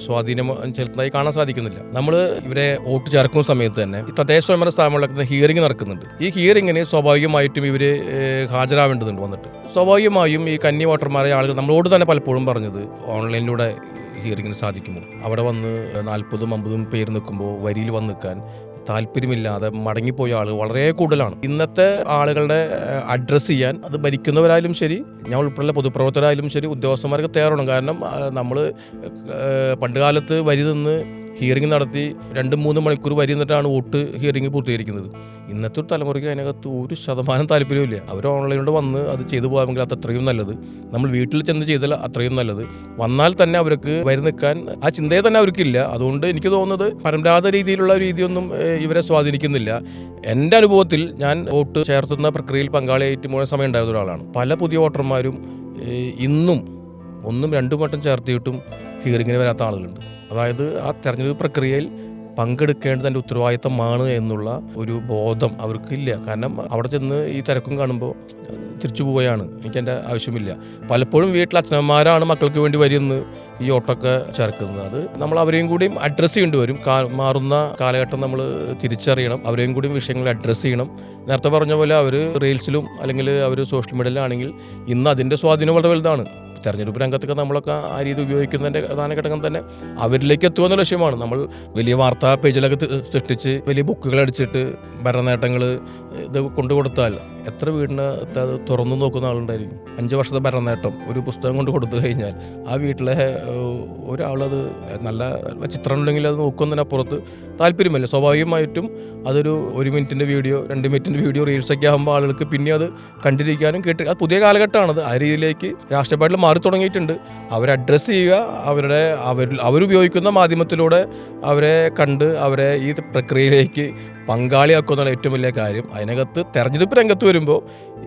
സ്വാധീനം ചെലുത്തുന്നതായി കാണാൻ സാധിക്കുന്നില്ല. നമ്മൾ ഇവരെ വോട്ട് ചേർക്കുന്ന സമയത്ത് തന്നെ ഈ തദ്ദേശ സ്വയംഭരണ സ്ഥാപനങ്ങളിലൊക്കെ ഹിയറിംഗ് നടക്കുന്നുണ്ട്. ഈ ഹിയറിങ്ങിന് സ്വാഭാവികമായിട്ടും ഇവർ ഹാജരാവേണ്ടതുണ്ട്. വന്നിട്ട് സ്വാഭാവികമായും ഈ കന്നി വോട്ടർമാരെ ആളുകൾ നമ്മളോട് തന്നെ പലപ്പോഴും പറഞ്ഞത് ഓൺലൈനിലൂടെ ഹിയറിങ്ങിന് സാധിക്കുമോ, അവിടെ വന്ന് 40-50 പേര് നിൽക്കുമ്പോൾ വരിയിൽ വന്ന് നിൽക്കാൻ താല്പര്യമില്ലാതെ മടങ്ങിപ്പോയ ആളുകൾ വളരെ കൂടുതലാണ്. ഇന്നത്തെ ആളുകളുടെ അഡ്രസ്സ് ചെയ്യാൻ അത് ഭരിക്കുന്നവരായാലും ശരി, ഞാൻ ഉൾപ്പെടെയുള്ള പൊതുപ്രവർത്തകരായാലും ശരി, ഉദ്യോഗസ്ഥന്മാർക്ക് തയ്യാറാണ്. കാരണം നമ്മൾ പണ്ട് കാലത്ത് വരി നിന്ന് ഹിയറിംഗ് നടത്തി 2-3 മണിക്കൂർ വരി നിന്നിട്ടാണ് വോട്ട് ഹിയറിംഗ് പൂർത്തീകരിക്കുന്നത്. ഇന്നത്തെ ഒരു തലമുറയ്ക്ക് അതിനകത്ത് 1% താല്പര്യമില്ല. അവർ ഓൺലൈനിലൂടെ വന്ന് അത് ചെയ്തു പോകാമെങ്കിൽ അത് അത്രയും നല്ലത്. നമ്മൾ വീട്ടിൽ ചെന്ന് ചെയ്താൽ അത്രയും നല്ലത്. വന്നാൽ തന്നെ അവർക്ക് വരി നിൽക്കാൻ ആ ചിന്തയെ തന്നെ അവർക്കില്ല. അതുകൊണ്ട് എനിക്ക് തോന്നുന്നത് പരമ്പരാഗത രീതിയിലുള്ള രീതിയൊന്നും ഇവരെ സ്വാധീനിക്കുന്നില്ല. എൻ്റെ അനുഭവത്തിൽ ഞാൻ വോട്ട് ചേർത്തുന്ന പ്രക്രിയയിൽ പങ്കാളിയായിട്ട് മുഴുവൻ സമയം ഉണ്ടായിരുന്ന ഒരാളാണ്. പല പുതിയ വോട്ടർമാരും ഇന്നും 1-2 വട്ടം ചേർത്തിയിട്ടും ഹിയറിങ്ങിന് വരാത്ത ആളുകളുണ്ട്. അതായത് ആ തെരഞ്ഞെടുപ്പ് പ്രക്രിയയിൽ പങ്കെടുക്കേണ്ടത് എൻ്റെ ഉത്തരവാദിത്തമാണ് എന്നുള്ള ഒരു ബോധം അവർക്കില്ല. കാരണം അവിടെ ചെന്ന് ഈ തിരക്കും കാണുമ്പോൾ തിരിച്ചു പോവുകയാണ്, എനിക്കെൻ്റെ ആവശ്യമില്ല. പലപ്പോഴും വീട്ടിൽ അച്ഛനമ്മമാരാണ് മക്കൾക്ക് വേണ്ടി വരുന്നത് ഈ ഓട്ടൊക്കെ ചേർക്കുന്നത്. അത് നമ്മൾ അവരെയും കൂടിയും അഡ്രസ്സ് ചെയ്യേണ്ടി വരും. മാറുന്ന കാലഘട്ടം നമ്മൾ തിരിച്ചറിയണം. അവരെയും കൂടിയും വിഷയങ്ങൾ അഡ്രസ്സ് ചെയ്യണം. നേരത്തെ പറഞ്ഞ പോലെ അവർ റീൽസിലും അല്ലെങ്കിൽ അവർ സോഷ്യൽ മീഡിയയിലാണെങ്കിൽ ഇന്ന് അതിൻ്റെ സ്വാധീനം വളരെ വലുതാണ്. തെരഞ്ഞെടുപ്പ് രംഗത്തൊക്കെ നമ്മളൊക്കെ ആ രീതി ഉപയോഗിക്കുന്നതിൻ്റെ പ്രധാന ഘടകം തന്നെ അവരിലേക്ക് എത്തുമെന്ന ലക്ഷ്യമാണ്. നമ്മൾ വലിയ വാർത്താ പേജിലൊക്കെ സൃഷ്ടിച്ച് വലിയ ബുക്കുകൾ അടിച്ചിട്ട് ഭരണനേട്ടങ്ങൾ ഇത് കൊണ്ടു കൊടുത്താൽ എത്ര വീടിന് അത് തുറന്നു നോക്കുന്ന ആളുണ്ടായിരിക്കും. 5 വർഷത്തെ ഭരണനേട്ടം ഒരു പുസ്തകം കൊണ്ട് കൊടുത്തു കഴിഞ്ഞാൽ ആ വീട്ടിലെ ഒരാളത് നല്ല ചിത്രം ഉണ്ടെങ്കിൽ അത് നോക്കുന്നതിനപ്പുറത്ത് താല്പര്യമില്ല. സ്വാഭാവികമായിട്ടും അതൊരു 1 മിനിറ്റിൻ്റെ വീഡിയോ 2 മിനിറ്റിൻ്റെ വീഡിയോ റീൽസൊക്കെ ആകുമ്പോൾ ആളുകൾക്ക് പിന്നെ അത് കണ്ടിരിക്കാനും അത് പുതിയ കാലഘട്ടമാണത്. ആ രീതിയിലേക്ക് രാഷ്ട്രീയ പാർട്ടികൾ മാറി തുടങ്ങിയിട്ടുണ്ട്. അവരെ അഡ്രസ്സ് ചെയ്യുക, അവരുപയോഗിക്കുന്ന മാധ്യമത്തിലൂടെ അവരെ കണ്ട് അവരെ ഈ പ്രക്രിയയിലേക്ക് പങ്കാളിയാക്കുന്നതാണ് ഏറ്റവും വലിയ കാര്യം. അതിനകത്ത് തെരഞ്ഞെടുപ്പ് രംഗത്ത് വരുമ്പോൾ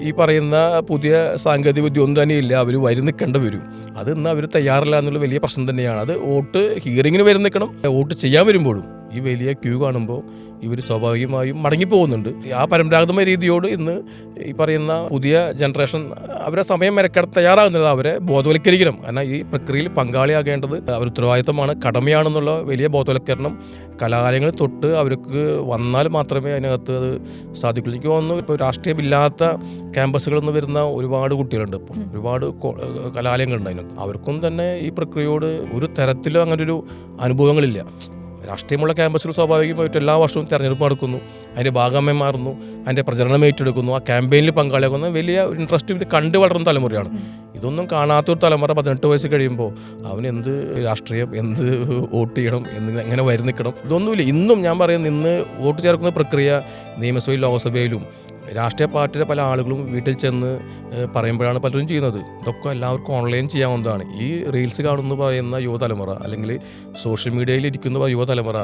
ഈ പറയുന്ന പുതിയ സാങ്കേതിക വിദ്യ ഒന്നും തന്നെയില്ല. അവർ വരി നിൽക്കേണ്ടി വരും. അത് ഇന്ന് അവർ തയ്യാറില്ല എന്നുള്ള വലിയ പ്രശ്നം തന്നെയാണ്. അത് വോട്ട് ഹിയറിങ്ങിന് വരി നിൽക്കണം. വോട്ട് ചെയ്യാൻ വരുമ്പോഴും ഈ വലിയ ക്യൂ കാണുമ്പോൾ ഇവർ സ്വാഭാവികമായും മടങ്ങിപ്പോകുന്നുണ്ട്. ആ പരമ്പരാഗതമായ രീതിയോട് ഇന്ന് ഈ പറയുന്ന പുതിയ ജനറേഷൻ അവരെ സമയം മെനക്കെടാൻ തയ്യാറാകുന്നത്. അവരെ ബോധവൽക്കരിക്കണം. കാരണം ഈ പ്രക്രിയയിൽ പങ്കാളിയാകേണ്ടത് അവർ ഉത്തരവാദിത്തമാണ്, കടമയാണെന്നുള്ള വലിയ ബോധവൽക്കരണം കലാലയങ്ങളിൽ തൊട്ട് അവർക്ക് വന്നാൽ മാത്രമേ അതിനകത്ത് അത് സാധിക്കുള്ളൂ. എനിക്ക് തോന്നുന്നു ഇപ്പോൾ രാഷ്ട്രീയമില്ലാത്ത ക്യാമ്പസുകളിൽ നിന്ന് വരുന്ന ഒരുപാട് കുട്ടികളുണ്ട്. ഇപ്പം ഒരുപാട് കലാലയങ്ങളുണ്ട്. അതിനകത്ത് അവർക്കും തന്നെ ഈ പ്രക്രിയയോട് ഒരു തരത്തിലും അങ്ങനൊരു അനുഭവങ്ങളില്ല. രാഷ്ട്രീയമുള്ള ക്യാമ്പസുകൾ സ്വാഭാവികമായിട്ടും എല്ലാ വർഷവും തിരഞ്ഞെടുപ്പ് നടക്കുന്നു, അതിൻ്റെ ഭാഗമായി മാറുന്നു, അതിൻ്റെ പ്രചരണം ഏറ്റെടുക്കുന്നു, ആ ക്യാമ്പയിനിൽ പങ്കാളിയാക്കുന്ന വലിയ ഇൻട്രസ്റ്റ് ഇത് കണ്ടു വളർന്ന തലമുറയാണ്. ഇതൊന്നും കാണാത്തൊരു തലമുറ 18 വയസ്സ് കഴിയുമ്പോൾ അവന് എന്ത് രാഷ്ട്രീയം, എന്ത് വോട്ട് ചെയ്യണം, എങ്ങനെ വരി നിൽക്കണം, ഇതൊന്നുമില്ല. ഇന്നും ഞാൻ പറയുന്നത് ഇന്ന് വോട്ട് ചേർക്കുന്ന പ്രക്രിയ നിയമസഭയിലും ലോകസഭയിലും രാഷ്ട്രീയ പാർട്ടിയുടെ പല ആളുകളും വീട്ടിൽ ചെന്ന് പറയുമ്പോഴാണ് പലരും ചെയ്യുന്നത്. ഇതൊക്കെ എല്ലാവർക്കും ഓൺലൈൻ ചെയ്യാവുന്നതാണ്. ഈ റീൽസ് കാണുന്നു പറയുന്ന യുവതലമുറ അല്ലെങ്കിൽ സോഷ്യൽ മീഡിയയിൽ ഇരിക്കുന്ന യുവതലമുറ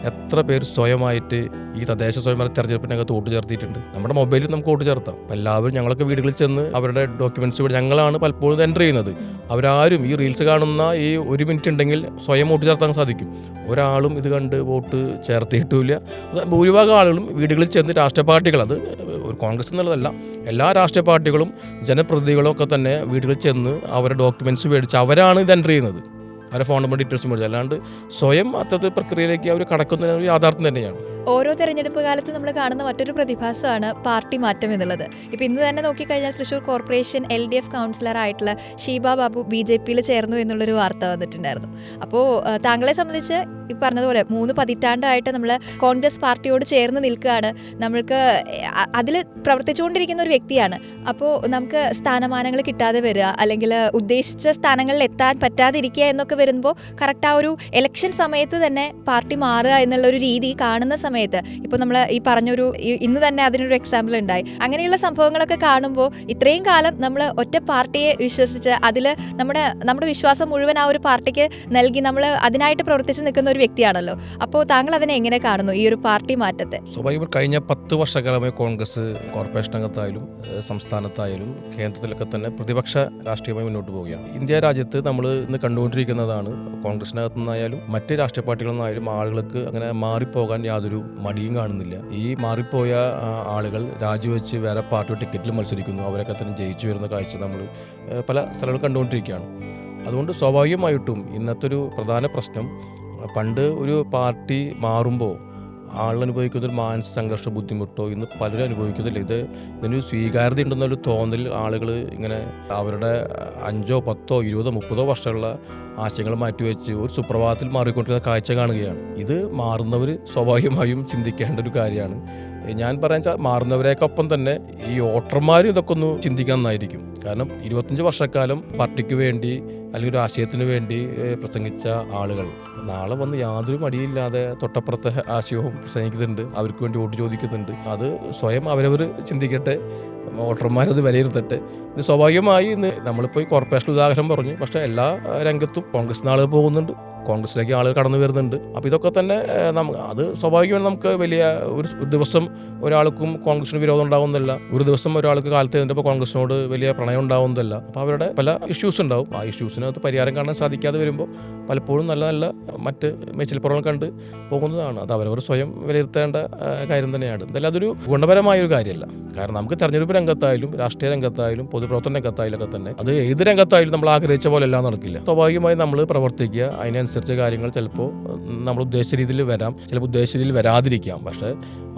എത്ര പേര് സ്വയമായിട്ട് ഈ തദ്ദേശ സ്വയംഭരണ തെരഞ്ഞെടുപ്പിനകത്ത് വോട്ട് ചേർത്തിട്ടുണ്ട്. നമ്മുടെ മൊബൈലിൽ നമുക്ക് വോട്ട് ചേർത്താം. അപ്പം എല്ലാവരും ഞങ്ങളൊക്കെ വീടുകളിൽ ചെന്ന് അവരുടെ ഡോക്യുമെൻറ്റ്സ് ഇവിടെ ഞങ്ങളാണ് പലപ്പോഴും എൻ്റർ ചെയ്യുന്നത്. അവരാരും ഈ റീൽസ് കാണുന്ന ഈ 1 മിനിറ്റ് ഉണ്ടെങ്കിൽ സ്വയം വോട്ട് ചേർത്താൻ സാധിക്കും. ഒരാളും ഇത് കണ്ട് വോട്ട് ചേർത്തിട്ടുമില്ല. ഭൂരിഭാഗം ആളുകളും വീടുകളിൽ ചെന്ന് രാഷ്ട്രീയ പാർട്ടികൾ, അത് ഒരു കോൺഗ്രസ് എന്നുള്ളതല്ല, എല്ലാ രാഷ്ട്രീയ പാർട്ടികളും ജനപ്രതിനിധികളും ഒക്കെ തന്നെ വീടുകളിൽ ചെന്ന് അവരുടെ ഡോക്യുമെൻറ്റ്സ് മേടിച്ച് അവരാണ് ഇത് എൻ്റർ ചെയ്യുന്നത്. അവരുടെ ഫോൺ നമ്പർ ഡീറ്റെയിൽസ് മേടിച്ച്. അല്ലാണ്ട് സ്വയം അത്തരത്തിൽ പ്രക്രിയയിലേക്ക് അവർ കടക്കുന്നതിന് യാഥാർത്ഥ്യം തന്നെയാണ്. ഓരോ തെരഞ്ഞെടുപ്പ് കാലത്ത് നമ്മൾ കാണുന്ന മറ്റൊരു പ്രതിഭാസമാണ് പാർട്ടി മാറ്റം എന്നുള്ളത്. ഇപ്പം ഇന്ന് തന്നെ നോക്കിക്കഴിഞ്ഞാൽ തൃശ്ശൂർ കോർപ്പറേഷൻ LDF കൗൺസിലർ ആയിട്ടുള്ള ഷീബ ബാബു BJPയിൽ ചേർന്നു എന്നുള്ളൊരു വാർത്ത വന്നിട്ടുണ്ടായിരുന്നു. അപ്പോൾ താങ്കളെ സംബന്ധിച്ച് ഈ പറഞ്ഞതുപോലെ 3 പതിറ്റാണ്ടായിട്ട് നമ്മൾ കോൺഗ്രസ് പാർട്ടിയോട് ചേർന്ന് നിൽക്കുകയാണ്, നമ്മൾക്ക് അതിൽ പ്രവർത്തിച്ചുകൊണ്ടിരിക്കുന്ന ഒരു വ്യക്തിയാണ്. അപ്പോൾ നമുക്ക് സ്ഥാനമാനങ്ങൾ കിട്ടാതെ വരിക, അല്ലെങ്കിൽ ഉദ്ദേശിച്ച സ്ഥാനങ്ങളിൽ എത്താൻ പറ്റാതിരിക്കുക എന്നൊക്കെ വരുമ്പോൾ കറക്റ്റ് ആ ഒരു ഇലക്ഷൻ സമയത്ത് തന്നെ പാർട്ടി മാറുക എന്നുള്ളൊരു രീതി കാണുന്ന സമയത്ത് ഇപ്പോൾ നമ്മൾ ഈ പറഞ്ഞൊരു ഇന്ന് തന്നെ അതിനൊരു എക്സാമ്പിൾ ഉണ്ടായി. അങ്ങനെയുള്ള സംഭവങ്ങളൊക്കെ കാണുമ്പോൾ ഇത്രയും കാലം നമ്മൾ ഒറ്റ പാർട്ടിയെ വിശ്വസിച്ച് അതിൽ നമ്മുടെ വിശ്വാസം മുഴുവൻ ആ ഒരു പാർട്ടിക്ക് നൽകി നമ്മൾ അതിനായിട്ട് പ്രവർത്തിച്ച് നിൽക്കുന്ന ഒരു വ്യക്തിയാണല്ലോ. അപ്പോൾ താങ്കൾ അതിനെ എങ്ങനെ കാണുന്നു, ഈ ഒരു പാർട്ടി മാറ്റത്തെ? സ്വാഭാവികം കഴിഞ്ഞ 10 വർഷക്കാലമായി കോൺഗ്രസ് കോർപ്പറേഷനകത്തായാലും സംസ്ഥാനത്തായാലും കേന്ദ്രത്തിലൊക്കെ തന്നെ പ്രതിപക്ഷ രാഷ്ട്രീയമായി മുന്നോട്ട് പോവുകയാണ്. ഇന്ത്യ രാജ്യത്ത് നമ്മൾ ഇന്ന് കണ്ടുകൊണ്ടിരിക്കുന്നതാണ്. കോൺഗ്രസിനകത്തു നിന്നായാലും മറ്റ് രാഷ്ട്രീയ പാർട്ടികളിൽ നിന്നായാലും ആളുകൾക്ക് അങ്ങനെ മാറിപ്പോകാൻ യാതൊരു മടിയും കാണുന്നില്ല. ഈ മാറിപ്പോയ ആളുകൾ രാജിവെച്ച് വേറെ പാർട്ടിയുടെ ടിക്കറ്റിൽ മത്സരിക്കുന്നു. അവരൊക്കെ തന്നെ ജയിച്ചു വരുന്ന കാഴ്ച നമ്മൾ പല സ്ഥലങ്ങളും കണ്ടുകൊണ്ടിരിക്കുകയാണ്. അതുകൊണ്ട് സ്വാഭാവികമായിട്ടും ഇന്നത്തെ ഒരു പ്രധാന പ്രശ്നം, പണ്ട് ഒരു പാർട്ടി മാറുമ്പോൾ ആളുകൾ അനുഭവിക്കുന്ന ഒരു മാനസിക സംഘർഷ ബുദ്ധിമുട്ടോ ഇന്ന് പലരും അനുഭവിക്കുന്നില്ല. ഇതിനൊരു സ്വീകാര്യത ഉണ്ടെന്നൊരു തോന്നൽ ആളുകൾ ഇങ്ങനെ അവരുടെ 5, 10, 20, 30 വർഷമുള്ള ആശയങ്ങൾ മാറ്റിവെച്ച് ഒരു സുപ്രഭാതത്തിൽ മാറിക്കൊണ്ടിരുന്ന കാഴ്ച കാണുകയാണ്. ഇത് മാറുന്നവർ സ്വാഭാവികമായും ചിന്തിക്കേണ്ട ഒരു കാര്യമാണ്. ഞാൻ പറയാൻ മാറുന്നവരെക്കൊപ്പം തന്നെ ഈ വോട്ടർമാരും ഇതൊക്കെ ഒന്ന് ചിന്തിക്കാൻ നന്നായിരിക്കും. കാരണം 25 വർഷക്കാലം പാർട്ടിക്ക് വേണ്ടി അല്ലെങ്കിൽ ഒരു ആശയത്തിന് വേണ്ടി പ്രസംഗിച്ച ആളുകൾ നാളെ വന്ന് യാതൊരു മടിയില്ലാതെ തൊട്ടപ്പുറത്തെ ആശയവും പ്രസംഗിക്കുന്നുണ്ട്, അവർക്ക് വേണ്ടി വോട്ട് ചോദിക്കുന്നുണ്ട്. അത് സ്വയം അവരവർ ചിന്തിക്കട്ടെ, വോട്ടർമാരത് വിലയിരുത്തട്ടെ. ഇത് സ്വാഭാവികമായി ഇന്ന് നമ്മളിപ്പോൾ ഈ കോർപ്പറേഷൻ ഉദാഹരണം പറഞ്ഞു, പക്ഷേ എല്ലാ രംഗത്തും കോൺഗ്രസിന് ആളുകൾ പോകുന്നുണ്ട്, കോൺഗ്രസിലേക്ക് ആളുകൾ കടന്നു വരുന്നുണ്ട്. അപ്പോൾ ഇതൊക്കെ തന്നെ അത് സ്വാഭാവികമായി നമുക്ക് വലിയ ഒരു ദിവസം ഒരാൾക്കും കോൺഗ്രസിന് വിരോധം ഉണ്ടാവുന്നില്ല, ഒരു ദിവസം ഒരാൾക്ക് കാലത്ത് കഴിഞ്ഞപ്പോൾ കോൺഗ്രസിനോട് വലിയ പ്രണയം ഉണ്ടാവുന്നതല്ല. അപ്പോൾ അവരുടെ പല ഇഷ്യൂസ് ഉണ്ടാവും. ആ ഇഷ്യൂസിനകത്ത് പരിഹാരം കാണാൻ സാധിക്കാതെ വരുമ്പോൾ പലപ്പോഴും നല്ല നല്ല മറ്റ് മേച്ചിൽപ്പുറങ്ങൾ കണ്ട് പോകുന്നതാണ്. അത് അവരവർ സ്വയം വിലയിരുത്തേണ്ട കാര്യം തന്നെയാണ്. എന്തായാലും അതൊരു ഗുണപരമായൊരു കാര്യമല്ല. കാരണം നമുക്ക് തെരഞ്ഞെടുപ്പ് രംഗത്തായാലും രാഷ്ട്രീയ രംഗത്തായാലും പൊതുപ്രവർത്തന രംഗത്തായാലും ഒക്കെ തന്നെ അത് ഏത് രംഗത്തായാലും നമ്മൾ ആഗ്രഹിച്ച പോലെ എല്ലാം നടക്കില്ല. സ്വാഭാവികമായി നമ്മൾ പ്രവർത്തിക്കുക, അതിനനുസരിച്ച് കാര്യങ്ങൾ ചിലപ്പോൾ നമ്മൾ ഉദ്ദേശിച്ച രീതിയിൽ വരാം, ചിലപ്പോൾ ഉദ്ദേശിച്ച രീതിയിൽ വരാതിരിക്കാം. പക്ഷേ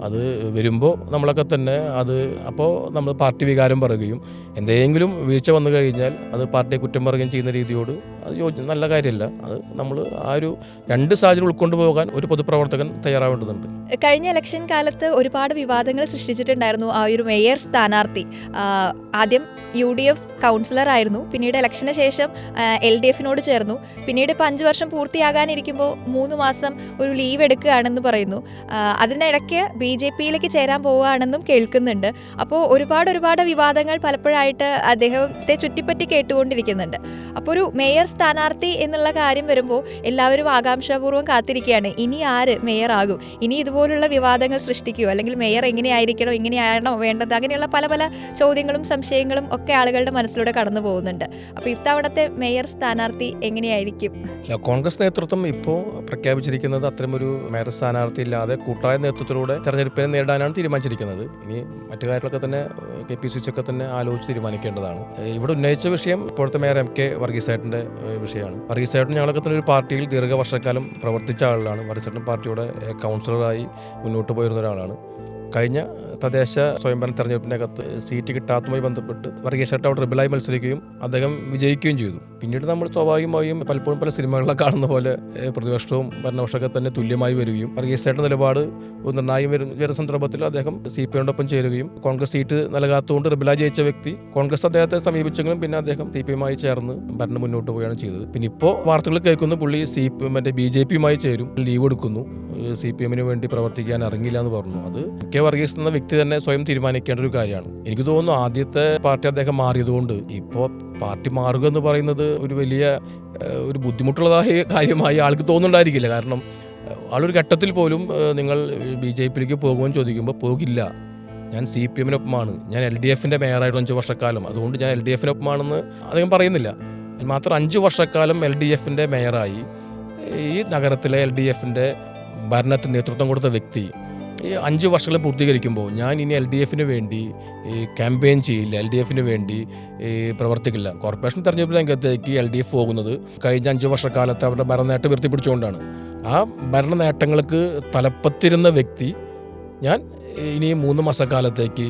അത് വരുമ്പോൾ നമ്മളൊക്കെ തന്നെ അത് അപ്പോൾ നമ്മൾ പാർട്ടി വികാരം പറയുകയും എന്തെങ്കിലും വീഴ്ച വന്നു കഴിഞ്ഞാൽ അത് പാർട്ടിയെ കുറ്റം പറയുകയും ചെയ്യുന്ന രീതിയോട് അത് നല്ല കാര്യമല്ല. അത് നമ്മൾ ആ ഒരു രണ്ട് സാഹചര്യം ഉൾക്കൊണ്ടു പോകാൻ ഒരു പൊതുപ്രവർത്തകൻ തയ്യാറാവേണ്ടതുണ്ട്. കഴിഞ്ഞ ഇലക്ഷൻ കാലത്ത് ഒരുപാട് വിവാദങ്ങൾ സൃഷ്ടിച്ചിട്ടുണ്ടായിരുന്നു ആ ഒരു മേയർ സ്ഥാനാർത്ഥി. ആദ്യം UDF കൗൺസിലർ ആയിരുന്നു, പിന്നീട് ഇലക്ഷന് ശേഷം LDFിനോട് ചേർന്നു, പിന്നീട് ഇപ്പോൾ 5 വർഷം പൂർത്തിയാകാനിരിക്കുമ്പോൾ 3 മാസം ഒരു ലീവ് എടുക്കുകയാണെന്ന് പറയുന്നു. അതിനിടയ്ക്ക് BJPയിലേക്ക് ചേരാൻ പോവുകയാണെന്നും കേൾക്കുന്നുണ്ട്. അപ്പോൾ ഒരുപാട് വിവാദങ്ങൾ പലപ്പോഴായിട്ട് അദ്ദേഹത്തെ ചുറ്റിപ്പറ്റി കേട്ടുകൊണ്ടിരിക്കുന്നുണ്ട്. അപ്പോൾ ഒരു മേയർ സ്ഥാനാർത്ഥി എന്നുള്ള കാര്യം വരുമ്പോൾ എല്ലാവരും ആകാംക്ഷാപൂർവ്വം കാത്തിരിക്കുകയാണ്, ഇനി ആര് മേയർ ആകും, ഇനി ഇതുപോലുള്ള വിവാദങ്ങൾ സൃഷ്ടിക്കുമോ, അല്ലെങ്കിൽ മേയർ എങ്ങനെയായിരിക്കണോ, ഇങ്ങനെയാണോ വേണ്ടത്, അങ്ങനെയുള്ള പല ചോദ്യങ്ങളും സംശയങ്ങളും ഒക്കെ ആളുകളുടെ മനസ്സിലൂടെ കടന്നു പോകുന്നുണ്ട്. അപ്പോൾ ഇത്തവണത്തെ മേയർ സ്ഥാനാർത്ഥി എങ്ങനെയായിരിക്കും? കോൺഗ്രസ് നേതൃത്വം ഇപ്പോൾ പ്രഖ്യാപിച്ചിരിക്കുന്നത് അത്തരമൊരു മേയർ സ്ഥാനാർത്ഥി ഇല്ലാതെ കൂട്ടായ നേതൃത്വത്തിലൂടെ തെരഞ്ഞെടുപ്പിനെ നേരിടാനാണ് തീരുമാനിച്ചിരിക്കുന്നത്. ഇനി മറ്റു കാര്യങ്ങളൊക്കെ തന്നെ KPCC ഒക്കെ തന്നെ ആലോചിച്ച് തീരുമാനിക്കേണ്ടതാണ്. ഇവിടെ ഉന്നയിച്ച വിഷയം ഇപ്പോഴത്തെ മേയർ MK വർഗീസേട്ടൻ്റെ വിഷയമാണ്. വർഗീസേട്ടൻ ഞങ്ങളൊക്കെ തന്നെ ഒരു പാർട്ടിയിൽ ദീർഘവർഷക്കാലം പ്രവർത്തിച്ച ആളാണ്. വർഗീസേട്ടൻ പാർട്ടിയുടെ കൗൺസിലറായി മുന്നോട്ട് പോയിരുന്ന ഒരാളാണ്. കഴിഞ്ഞ തദ്ദേശ സ്വയംഭരണ തെരഞ്ഞെടുപ്പിൻ്റെ അകത്ത് സീറ്റ് കിട്ടാത്തതുമായി ബന്ധപ്പെട്ട് വർഗീസേട്ടൻ അവിടെ റിബലായി മത്സരിക്കുകയും അദ്ദേഹം വിജയിക്കുകയും ചെയ്തു. പിന്നീട് നമ്മൾ സ്വാഭാവികമായും പലപ്പോഴും പല സിനിമകളിലെ കാണുന്ന പോലെ പ്രതിപക്ഷവും ഭരണപക്ഷമൊക്കെ തന്നെ തുല്യമായി വരികയും വർഗീസേട്ടൻ നിലപാട് നിർണായം വരുന്ന സന്ദർഭത്തിൽ അദ്ദേഹം CPIയോടൊപ്പം ചേരുകയും കോൺഗ്രസ് സീറ്റ് നൽകാത്തതുകൊണ്ട് റിബലായി ജയിച്ച വ്യക്തി കോൺഗ്രസ് അദ്ദേഹത്തെ സമീപിച്ചെങ്കിലും പിന്നെ അദ്ദേഹം CPIയുമായി ചേർന്ന് ഭരണം മുന്നോട്ട് പോവുകയാണ് ചെയ്തത്. പിന്നെ ഇപ്പോൾ വാർത്തകൾ കേൾക്കുന്നു പുള്ളി BJPയുമായി ചേരും, ലീവ് എടുക്കുന്നു, CPIന് വേണ്ടി പ്രവർത്തിക്കാൻ ഇറങ്ങില്ല എന്ന് പറഞ്ഞു. അത് MK വർഗീസ് എന്ന വ്യക്തി തന്നെ സ്വയം തീരുമാനിക്കേണ്ട ഒരു കാര്യമാണ്. എനിക്ക് തോന്നുന്നു ആദ്യത്തെ പാർട്ടി അദ്ദേഹം മാറിയതുകൊണ്ട് ഇപ്പോൾ പാർട്ടി മാറുക എന്ന് പറയുന്നത് ഒരു വലിയ ഒരു ബുദ്ധിമുട്ടുള്ളതായ കാര്യമായി ആൾക്ക് തോന്നുന്നുണ്ടായിരിക്കില്ല. കാരണം ആളൊരു ഘട്ടത്തിൽ പോലും നിങ്ങൾ BJPയിലേക്ക് പോകുമെന്ന് ചോദിക്കുമ്പോൾ പോകില്ല, ഞാൻ CPIനൊപ്പമാണ്, ഞാൻ LDFിൻ്റെ മേയറായിട്ട് 5 വർഷക്കാലം, അതുകൊണ്ട് ഞാൻ LDFിനൊപ്പമാണെന്ന് അദ്ദേഹം പറയുന്നില്ല. മാത്രം 5 വർഷക്കാലം LDFിൻ്റെ മേയറായി ഈ നഗരത്തിലെ LDFിൻ്റെ ഭരണത്തിന് നേതൃത്വം കൊടുത്ത വ്യക്തി ഈ 5 വർഷങ്ങൾ പൂർത്തീകരിക്കുമ്പോൾ ഞാൻ ഇനി LDFിന് വേണ്ടി ക്യാമ്പയിൻ ചെയ്യില്ല, LDFിന് വേണ്ടി പ്രവർത്തിക്കില്ല. കോർപ്പറേഷൻ തെരഞ്ഞെടുപ്പ് രംഗത്തേക്ക് LDF പോകുന്നത് കഴിഞ്ഞ 5 വർഷക്കാലത്ത് അവരുടെ ഭരണനേട്ടം ഉയർത്തിപ്പിടിച്ചുകൊണ്ടാണ്. ആ ഭരണ നേട്ടങ്ങൾക്ക് തലപ്പത്തിരുന്ന വ്യക്തി ഞാൻ ഇനി 3 മാസക്കാലത്തേക്ക്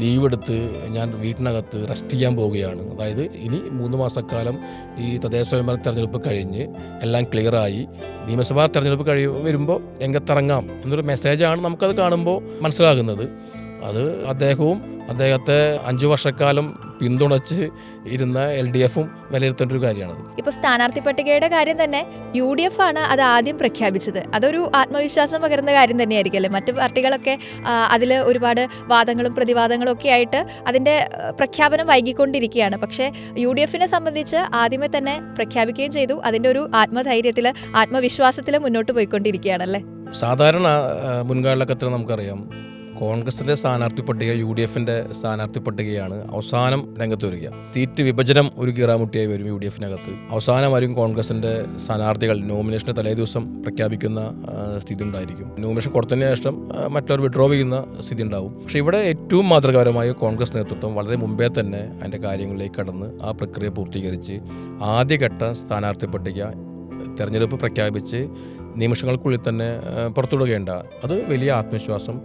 ലീവ് എടുത്ത് ഞാൻ വീട്ടിനകത്ത് റെസ്റ്റ് ചെയ്യാൻ പോവുകയാണ്. അതായത് ഇനി 3 മാസക്കാലം ഈ തദ്ദേശ സ്വയംഭരണ തെരഞ്ഞെടുപ്പ് കഴിഞ്ഞ് എല്ലാം ക്ലിയറായി നിയമസഭാ തെരഞ്ഞെടുപ്പ് വരുമ്പോൾ രംഗത്തിറങ്ങാം എന്നൊരു മെസ്സേജാണ് നമുക്കത് കാണുമ്പോൾ മനസ്സിലാകുന്നത്. അത് അദ്ദേഹവും അദ്ദേഹത്തെ 5 വർഷക്കാലം പിന്തുണച്ച് ഇരുന്ന LDFും വിലയിരുത്തേണ്ട ഒരു കാര്യമാണത്. ഇപ്പോൾ സ്ഥാനാർത്ഥി പട്ടികയുടെ കാര്യം തന്നെ UDF ആണ് അത് ആദ്യം പ്രഖ്യാപിച്ചത്. അതൊരു ആത്മവിശ്വാസം പകരുന്ന കാര്യം തന്നെയായിരിക്കും. മറ്റു പാർട്ടികളൊക്കെ അതിൽ ഒരുപാട് വാദങ്ങളും പ്രതിവാദങ്ങളും ഒക്കെ ആയിട്ട് അതിൻ്റെ പ്രഖ്യാപനം വൈകിക്കൊണ്ടിരിക്കുകയാണ്. പക്ഷേ UDFിനെ സംബന്ധിച്ച് ആദ്യമേ തന്നെ പ്രഖ്യാപിക്കുകയും ചെയ്തു. അതിൻ്റെ ഒരു ആത്മധൈര്യത്തിൽ ആത്മവിശ്വാസത്തിൽ മുന്നോട്ട് പോയിക്കൊണ്ടിരിക്കുകയാണല്ലേ. സാധാരണ മുൻകാലഘട്ടത്തിൽ നമുക്കറിയാം കോൺഗ്രസിൻ്റെ സ്ഥാനാർത്ഥി പട്ടിക UDFിൻ്റെ സ്ഥാനാർത്ഥി പട്ടികയാണ് അവസാനം രംഗത്ത് വരിക. സീറ്റ് വിഭജനം ഒരു കീറാമുട്ടിയായി വരും UDFിനകത്ത്. അവസാനമായിരിക്കും കോൺഗ്രസിൻ്റെ സ്ഥാനാർത്ഥികൾ നോമിനേഷൻ്റെ തലേ ദിവസം പ്രഖ്യാപിക്കുന്ന സ്ഥിതി ഉണ്ടായിരിക്കും. നോമിനേഷൻ കൊടുത്തതിന് ശേഷം മറ്റൊരു വിഡ്രോ ചെയ്യുന്ന സ്ഥിതി ഉണ്ടാവും. പക്ഷേ ഇവിടെ ഏറ്റവും മാതൃകാപരമായ കോൺഗ്രസ് നേതൃത്വം വളരെ മുമ്പേ തന്നെ അതിൻ്റെ കാര്യങ്ങളിലേക്ക് കടന്ന് ആ പ്രക്രിയ പൂർത്തീകരിച്ച് ആദ്യഘട്ട സ്ഥാനാർത്ഥി പട്ടിക തെരഞ്ഞെടുപ്പ് പ്രഖ്യാപിച്ച് നിമിഷങ്ങൾക്കുള്ളിൽ തന്നെ പുറത്തുവിടുകയുണ്ട. അത് വലിയ ആത്മവിശ്വാസം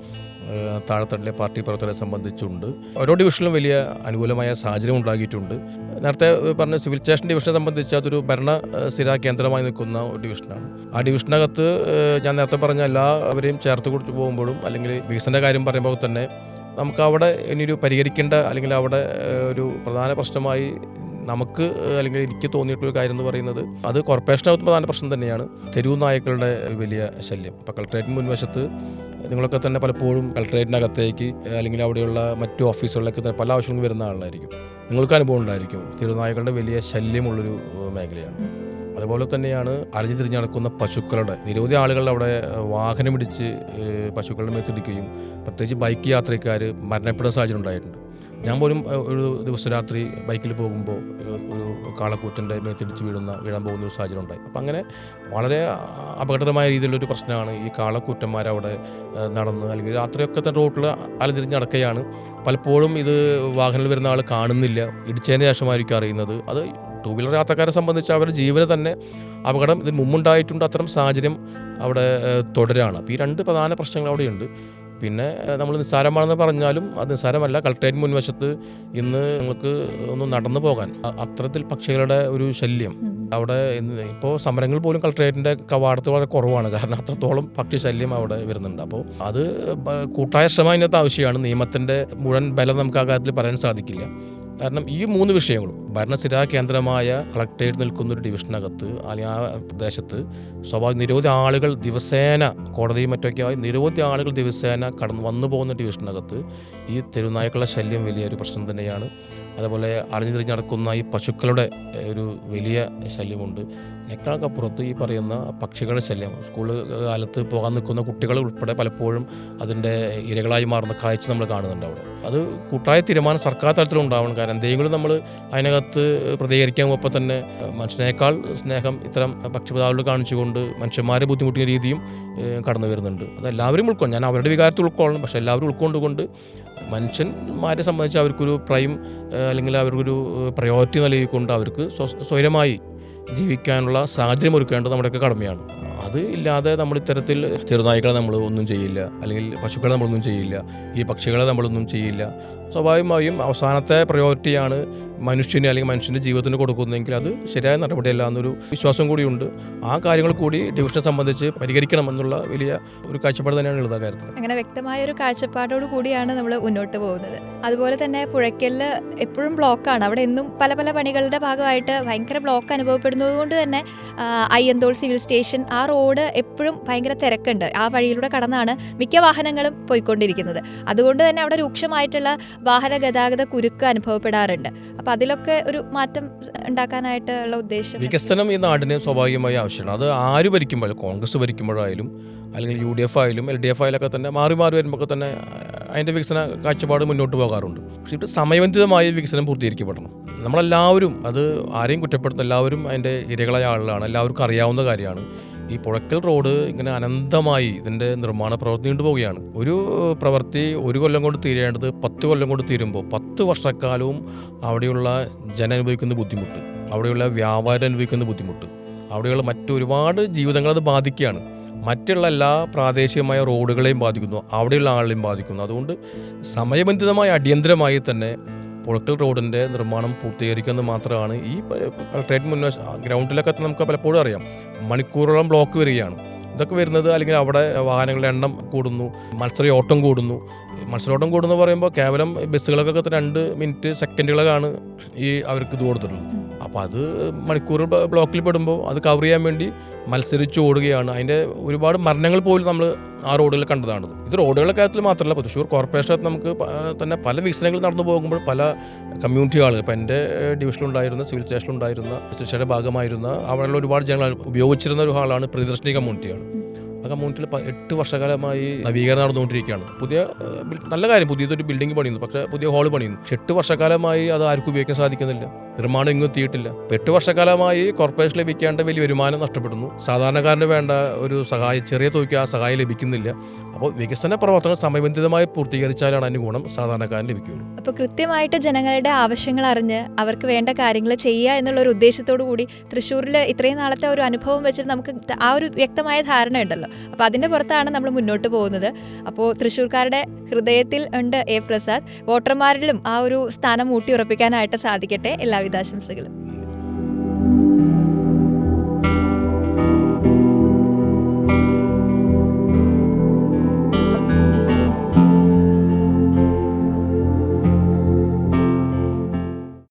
താഴെത്തട്ടിലെ പാർട്ടി പ്രവർത്തകരെ സംബന്ധിച്ചുണ്ട്. ഓരോ ഡിവിഷനിലും വലിയ അനുകൂലമായ സാഹചര്യം ഉണ്ടാക്കിയിട്ടുണ്ട്. നേരത്തെ പറഞ്ഞ സിവിൽ സ്റ്റേഷൻ ഡിവിഷനെ സംബന്ധിച്ച് അതൊരു ഭരണ സ്ഥിര കേന്ദ്രമായി നിൽക്കുന്ന ഒരു ഡിവിഷനാണ്. ആ ഡിവിഷനകത്ത് ഞാൻ നേരത്തെ പറഞ്ഞ എല്ലാവരെയും ചേർത്ത് കൊടുത്തു പോകുമ്പോഴും അല്ലെങ്കിൽ വികസന കാര്യം പറയുമ്പോൾ തന്നെ നമുക്ക് അവിടെ ഇനിയൊരു പരിഹരിക്കേണ്ട അല്ലെങ്കിൽ അവിടെ ഒരു പ്രധാന പ്രശ്നമായി നമുക്ക് അല്ലെങ്കിൽ എനിക്ക് തോന്നിയിട്ടൊരു കാര്യം എന്ന് പറയുന്നത് അത് കോർപ്പറേഷനകത്ത് പ്രധാന പ്രശ്നം തന്നെയാണ് തെരുവു നായ്ക്കളുടെ വലിയ ശല്യം. ഇപ്പോൾ കളക്ട്രേറ്റിന് മുൻവശത്ത് നിങ്ങളൊക്കെ തന്നെ പലപ്പോഴും കളക്ട്രേറ്റിനകത്തേക്ക് അല്ലെങ്കിൽ അവിടെയുള്ള മറ്റു ഓഫീസുകളിലൊക്കെ തന്നെ പല ആവശ്യങ്ങളും വരുന്ന ആളായിരിക്കും. നിങ്ങൾക്ക് അനുഭവം ഉണ്ടായിരിക്കും. തെരുവുനായ്ക്കളുടെ വലിയ ശല്യമുള്ളൊരു മേഖലയാണ്. അതുപോലെ തന്നെയാണ് അലഞ്ഞു തിരിഞ്ഞ് നടക്കുന്ന പശുക്കളുടെ നിരവധി ആളുകൾ അവിടെ വാഹനം ഇടിച്ച് പശുക്കളുടെ മേത്തിടിക്കുകയും പ്രത്യേകിച്ച് ബൈക്ക് യാത്രക്കാർ മരണപ്പെടുന്ന സാഹചര്യം ഉണ്ടായിട്ടുണ്ട്. ഞാൻ പോലും ഒരു ദിവസം രാത്രി ബൈക്കിൽ പോകുമ്പോൾ ഒരു കാളക്കൂത്തിൻ്റെ മേത്തിടിച്ച് വീഴാൻ പോകുന്ന ഒരു സാഹചര്യം ഉണ്ടായി. അപ്പം അങ്ങനെ വളരെ അപകടകരമായ രീതിയിലൊരു പ്രശ്നമാണ് ഈ കാളക്കൂറ്റന്മാരവിടെ നടന്ന് അല്ലെങ്കിൽ രാത്രിയൊക്കെ തന്നെ റോട്ടിൽ അലഞ്ഞിരിഞ്ഞ് നടക്കുകയാണ്. പലപ്പോഴും ഇത് വാഹനത്തിൽ വരുന്ന ആൾ കാണുന്നില്ല, ഇടിച്ചതിന് ശേഷമായിരിക്കും അറിയുന്നത്. അത് ടൂ വീലർ യാത്രക്കാരെ സംബന്ധിച്ച് അവരുടെ ജീവന് തന്നെ അപകടം ഇതിന് മുമ്പുണ്ടായിട്ടുണ്ട്. അത്തരം സാഹചര്യം അവിടെ തുടരാണ്. അപ്പോൾ ഈ രണ്ട് പ്രധാന പ്രശ്നങ്ങൾ അവിടെയുണ്ട്. പിന്നെ നമ്മൾ നിസ്സാരമാണെന്ന് പറഞ്ഞാലും അത് നിസ്സാരമല്ല. കളക്ട്രേറ്റ് മുൻവശത്ത് ഇന്ന് നിങ്ങൾക്ക് ഒന്ന് നടന്നു പോകാൻ അത്തരത്തിൽ പക്ഷികളുടെ ഒരു ശല്യം അവിടെ ഇപ്പോൾ സമരങ്ങൾ പോലും കളക്ട്രേറ്റിൻ്റെ കവാടത്ത് വളരെ കുറവാണ്. കാരണം അത്രത്തോളം പക്ഷി ശല്യം അവിടെ വരുന്നുണ്ട്. അപ്പോൾ അത് കൂട്ടായ ശ്രമം അതിനകത്ത് ആവശ്യമാണ്. നിയമത്തിൻ്റെ മുഴുവൻ ബലം നമുക്ക് ആ കാര്യത്തിൽ പറയാൻ സാധിക്കില്ല. കാരണം ഈ മൂന്ന് വിഷയങ്ങളും ഭരണസ്ഥിര കേന്ദ്രമായ കളക്ട്രേറ്റ് നിൽക്കുന്ന ഒരു ഡിവിഷനകത്ത് അല്ലെങ്കിൽ ആ പ്രദേശത്ത് നിരവധി ആളുകൾ ദിവസേന കോടതിയും മറ്റൊക്കെയായി നിരവധി ആളുകൾ ദിവസേന വന്നു പോകുന്ന ഡിവിഷനകത്ത് ഈ തെരുവുനായ്ക്കളുടെ ശല്യം വലിയൊരു പ്രശ്നം തന്നെയാണ്. അതുപോലെ അലഞ്ഞു തിരിഞ്ഞ് നടക്കുന്ന ഈ പശുക്കളുടെ ഒരു വലിയ ശല്യമുണ്ട്. അതിനേക്കാളൊക്കെ അപ്പുറത്ത് ഈ പറയുന്ന പക്ഷികളുടെ ശല്യം, സ്കൂൾ കാലത്ത് പോകാൻ നിൽക്കുന്ന കുട്ടികൾ ഉൾപ്പെടെ പലപ്പോഴും അതിൻ്റെ ഇരകളായി മാറുന്ന കാഴ്ച നമ്മൾ കാണുന്നുണ്ട് അവിടെ. അത് കൂട്ടായ തീരുമാനം സർക്കാർ തലത്തിലുണ്ടാവണം. കാരണം എന്തെങ്കിലും നമ്മൾ അതിനകത്ത് പ്രതികരിക്കാൻ പോകുമ്പോൾ തന്നെ മനുഷ്യനേക്കാൾ സ്നേഹം ഇത്തരം പക്ഷിപതാളുകൾ കാണിച്ചുകൊണ്ട് മനുഷ്യന്മാരെ ബുദ്ധിമുട്ടിയ രീതിയും കടന്നു വരുന്നുണ്ട്. അതെല്ലാവരും ഉൾക്കൊണ്ട്, ഞാൻ അവരുടെ വികാരത്തിൽ ഉൾക്കൊള്ളണം, പക്ഷേ എല്ലാവരും ഉൾക്കൊണ്ടുകൊണ്ട് മനുഷ്യന്മാരെ സംബന്ധിച്ച് അവർക്കൊരു പ്രൈം അല്ലെങ്കിൽ അവർക്കൊരു പ്രയോറിറ്റി നൽകിക്കൊണ്ട് അവർക്ക് സ്വയമായി ജീവിക്കാനുള്ള സാഹചര്യം ഒരുക്കേണ്ടത് നമ്മുടെയൊക്കെ കടമയാണ്. അത് ഇല്ലാതെ നമ്മൾ ഇത്തരത്തിൽ ചെറുനായ്ക്കളെ നമ്മൾ ഒന്നും ചെയ്യില്ല, അല്ലെങ്കിൽ പശുക്കളെ നമ്മളൊന്നും ചെയ്യില്ല, ഈ പക്ഷികളെ നമ്മളൊന്നും ചെയ്യില്ല. സ്വാഭാവികമായും അവസാനത്തെ പ്രയോറിറ്റിയാണ് മനുഷ്യന് അല്ലെങ്കിൽ മനുഷ്യൻ്റെ ജീവിതത്തിന് കൊടുക്കുന്നതെങ്കിൽ അത് ശരിയായ നടപടിയല്ല എന്നൊരു വിശ്വാസം കൂടിയുണ്ട്. ആ കാര്യങ്ങൾ കൂടി ഡിവിഷനെ സംബന്ധിച്ച് പരിഹരിക്കണം എന്നുള്ള വലിയ ഒരു കാഴ്ചപ്പാട് തന്നെയാണ് ഉള്ളത്. കാര്യത്തിൽ അങ്ങനെ വ്യക്തമായ ഒരു കാഴ്ചപ്പാടോട് കൂടിയാണ് നമ്മൾ മുന്നോട്ട് പോകുന്നത്. അതുപോലെ തന്നെ പുഴയ്ക്കലിൽ എപ്പോഴും ബ്ലോക്കാണ്. അവിടെ എന്നും പല പല പണികളുടെ ഭാഗമായിട്ട് ഭയങ്കര ബ്ലോക്ക് അനുഭവപ്പെടുന്നത് കൊണ്ട് തന്നെ അയ്യന്തോൾ സിവിൽ സ്റ്റേഷൻ ആ റോഡ് എപ്പോഴും ഭയങ്കര തിരക്കുണ്ട്. ആ വഴിയിലൂടെ കടന്നാണ് മിക്ക വാഹനങ്ങളും പോയിക്കൊണ്ടിരിക്കുന്നത്. അതുകൊണ്ട് തന്നെ അവിടെ രൂക്ഷമായിട്ടുള്ള വാഹന ഗതാഗത കുരുക്ക് അനുഭവപ്പെടാറുണ്ട്. അപ്പോൾ അതിലൊക്കെ ഒരു മാറ്റം ഉണ്ടാക്കാനായിട്ടുള്ള ഉദ്ദേശം. വികസനം ഈ നാടിന് സ്വാഭാവികമായി ആവശ്യമാണ്. അത് ആര് ഭരിക്കുമ്പോഴും, കോൺഗ്രസ് ഭരിക്കുമ്പോഴായാലും അല്ലെങ്കിൽ UDF ആയാലും LDF ആയാലൊക്കെ തന്നെ മാറി വരുമ്പോൾ തന്നെ അതിൻ്റെ വികസന കാഴ്ചപ്പാട് മുന്നോട്ട് പോകാറുണ്ട്. പക്ഷേ ഇത് സമയബന്ധിതമായി വികസനം പൂർത്തീകരിക്കപ്പെടണം. നമ്മളെല്ലാവരും, അത് ആരെയും കുറ്റപ്പെടുത്തുന്ന, എല്ലാവരും അതിൻ്റെ ഇരകളായ ആളുകളാണ്. എല്ലാവർക്കും അറിയാവുന്ന കാര്യമാണ്. ഈ പുഴയ്ക്കൽ റോഡ് ഇങ്ങനെ അനന്തമായി ഇതിൻ്റെ നിർമ്മാണ പ്രവൃത്തി നീണ്ടുപോവുകയാണ്. ഒരു പ്രവൃത്തി 1 കൊല്ലം കൊണ്ട് തീരേണ്ടത് 10 കൊല്ലം കൊണ്ട് തീരുമ്പോൾ 10 വർഷക്കാലവും അവിടെയുള്ള ജനം അനുഭവിക്കുന്ന ബുദ്ധിമുട്ട്, അവിടെയുള്ള വ്യാപാരം അനുഭവിക്കുന്ന ബുദ്ധിമുട്ട്, അവിടെയുള്ള മറ്റൊരുപാട് ജീവിതങ്ങൾ അത് ബാധിക്കുകയാണ്. മറ്റുള്ള എല്ലാ പ്രാദേശികമായ റോഡുകളെയും ബാധിക്കുന്നു, അവിടെയുള്ള ആളെയും ബാധിക്കുന്നു. അതുകൊണ്ട് സമയബന്ധിതമായി അടിയന്തരമായി തന്നെ പുഴക്കൽ റോഡിൻ്റെ നിർമ്മാണം പൂർത്തീകരിക്കുന്നത് മാത്രമാണ് ഈ കളക്ട്രേറ്റ് ഗ്രൗണ്ടിലൊക്കെ നമുക്ക് പലപ്പോഴും അറിയാം മണിക്കൂറോളം ബ്ലോക്ക് വരികയാണ്. ഇതൊക്കെ വരുന്നത് അല്ലെങ്കിൽ അവിടെ വാഹനങ്ങളുടെ എണ്ണം കൂടുന്നു, മത്സരയോട്ടം കൂടുന്നു. മത്സരയോട്ടം കൂടുന്നു പറയുമ്പോൾ കേവലം ബസ്സുകൾക്കൊക്കെ 2 മിനിറ്റ് സെക്കൻഡുകളാണ് ഈ അവർക്ക് ഇത് കൊടുത്തിട്ടുള്ളത്. അപ്പോൾ അത് മണിക്കൂർ ബ്ലോക്കിൽ പെടുമ്പോൾ അത് കവർ ചെയ്യാൻ വേണ്ടി മത്സരിച്ച് ഓടുകയാണ്. അതിൻ്റെ ഒരുപാട് മരണങ്ങൾ പോലും നമ്മൾ ആ റോഡുകളിൽ കണ്ടതാണ്. ഇത് റോഡുകളുടെ കാര്യത്തിൽ മാത്രമല്ല, തൃശ്ശൂർ കോർപ്പറേഷനകത്ത് നമുക്ക് തന്നെ പല വികസനങ്ങൾ നടന്നു പോകുമ്പോൾ പല കമ്മ്യൂണിറ്റി ആളുകൾ, ഇപ്പോൾ എൻ്റെ ഡിവിഷനിലുണ്ടായിരുന്ന സിവിൽ സ്റ്റേഷനിലുണ്ടായിരുന്ന ശിക്ഷയുടെ ഭാഗമായിരുന്ന അവിടെയുള്ള ഒരുപാട് ജനങ്ങൾ ഉപയോഗിച്ചിരുന്ന ഒരു ഹാളാണ് പ്രിയദർശിനി കമ്മ്യൂണിറ്റിയാണ്. ആ കമ്മ്യൂണിറ്റിയിൽ 8 വർഷക്കാലമായി നവീകരണം നടന്നുകൊണ്ടിരിക്കുകയാണ്. നല്ല കാര്യം, പുതിയതൊരു ബിൽഡിംഗ് പണിയുന്നു, പക്ഷേ പുതിയ ഹാൾ പണിയുന്നു. 8 വർഷക്കാലമായി അത് ആർക്കും ഉപയോഗിക്കാൻ സാധിക്കുന്നില്ല. നിർമ്മാണം എങ്ങും എത്തിയിട്ടില്ല. 8 വർഷക്കാലമായി കോർപ്പറേഷൻ ലഭിക്കേണ്ട വലിയ വരുമാനം നഷ്ടപ്പെടുന്നു. സാധാരണക്കാരന് വേണ്ട ഒരു സഹായം, ചെറിയ തുകയ്ക്ക് ആ സഹായം ലഭിക്കുന്നില്ല. അപ്പോൾ വികസന പ്രവർത്തനങ്ങൾ സമയബന്ധിതമായി പൂർത്തീകരിച്ചാലാണ് അതിന് ഗുണം സാധാരണക്കാരന് ലഭിക്കുകയുള്ളൂ. അപ്പോൾ കൃത്യമായിട്ട് ജനങ്ങളുടെ ആവശ്യങ്ങൾ അറിഞ്ഞ് അവർക്ക് വേണ്ട കാര്യങ്ങൾ ചെയ്യുക എന്നുള്ള ഒരു ഉദ്ദേശത്തോടു കൂടി തൃശ്ശൂരിൽ ഇത്രയും നാളത്തെ ഒരു അനുഭവം വെച്ചിട്ട് നമുക്ക് ആ ഒരു വ്യക്തമായ ധാരണ ഉണ്ടല്ലോ. അപ്പോൾ അതിൻ്റെ പുറത്താണ് നമ്മൾ മുന്നോട്ട് പോകുന്നത്. അപ്പോൾ തൃശ്ശൂർക്കാരുടെ ഹൃദയത്തിൽ ഉണ്ട് എ പ്രസാദ്. വോട്ടർമാരിലും ആ ഒരു സ്ഥാനം ഊട്ടിയുറപ്പിക്കാനായിട്ട് സാധിക്കട്ടെ. എല്ലാവിധ ആശംസകളും.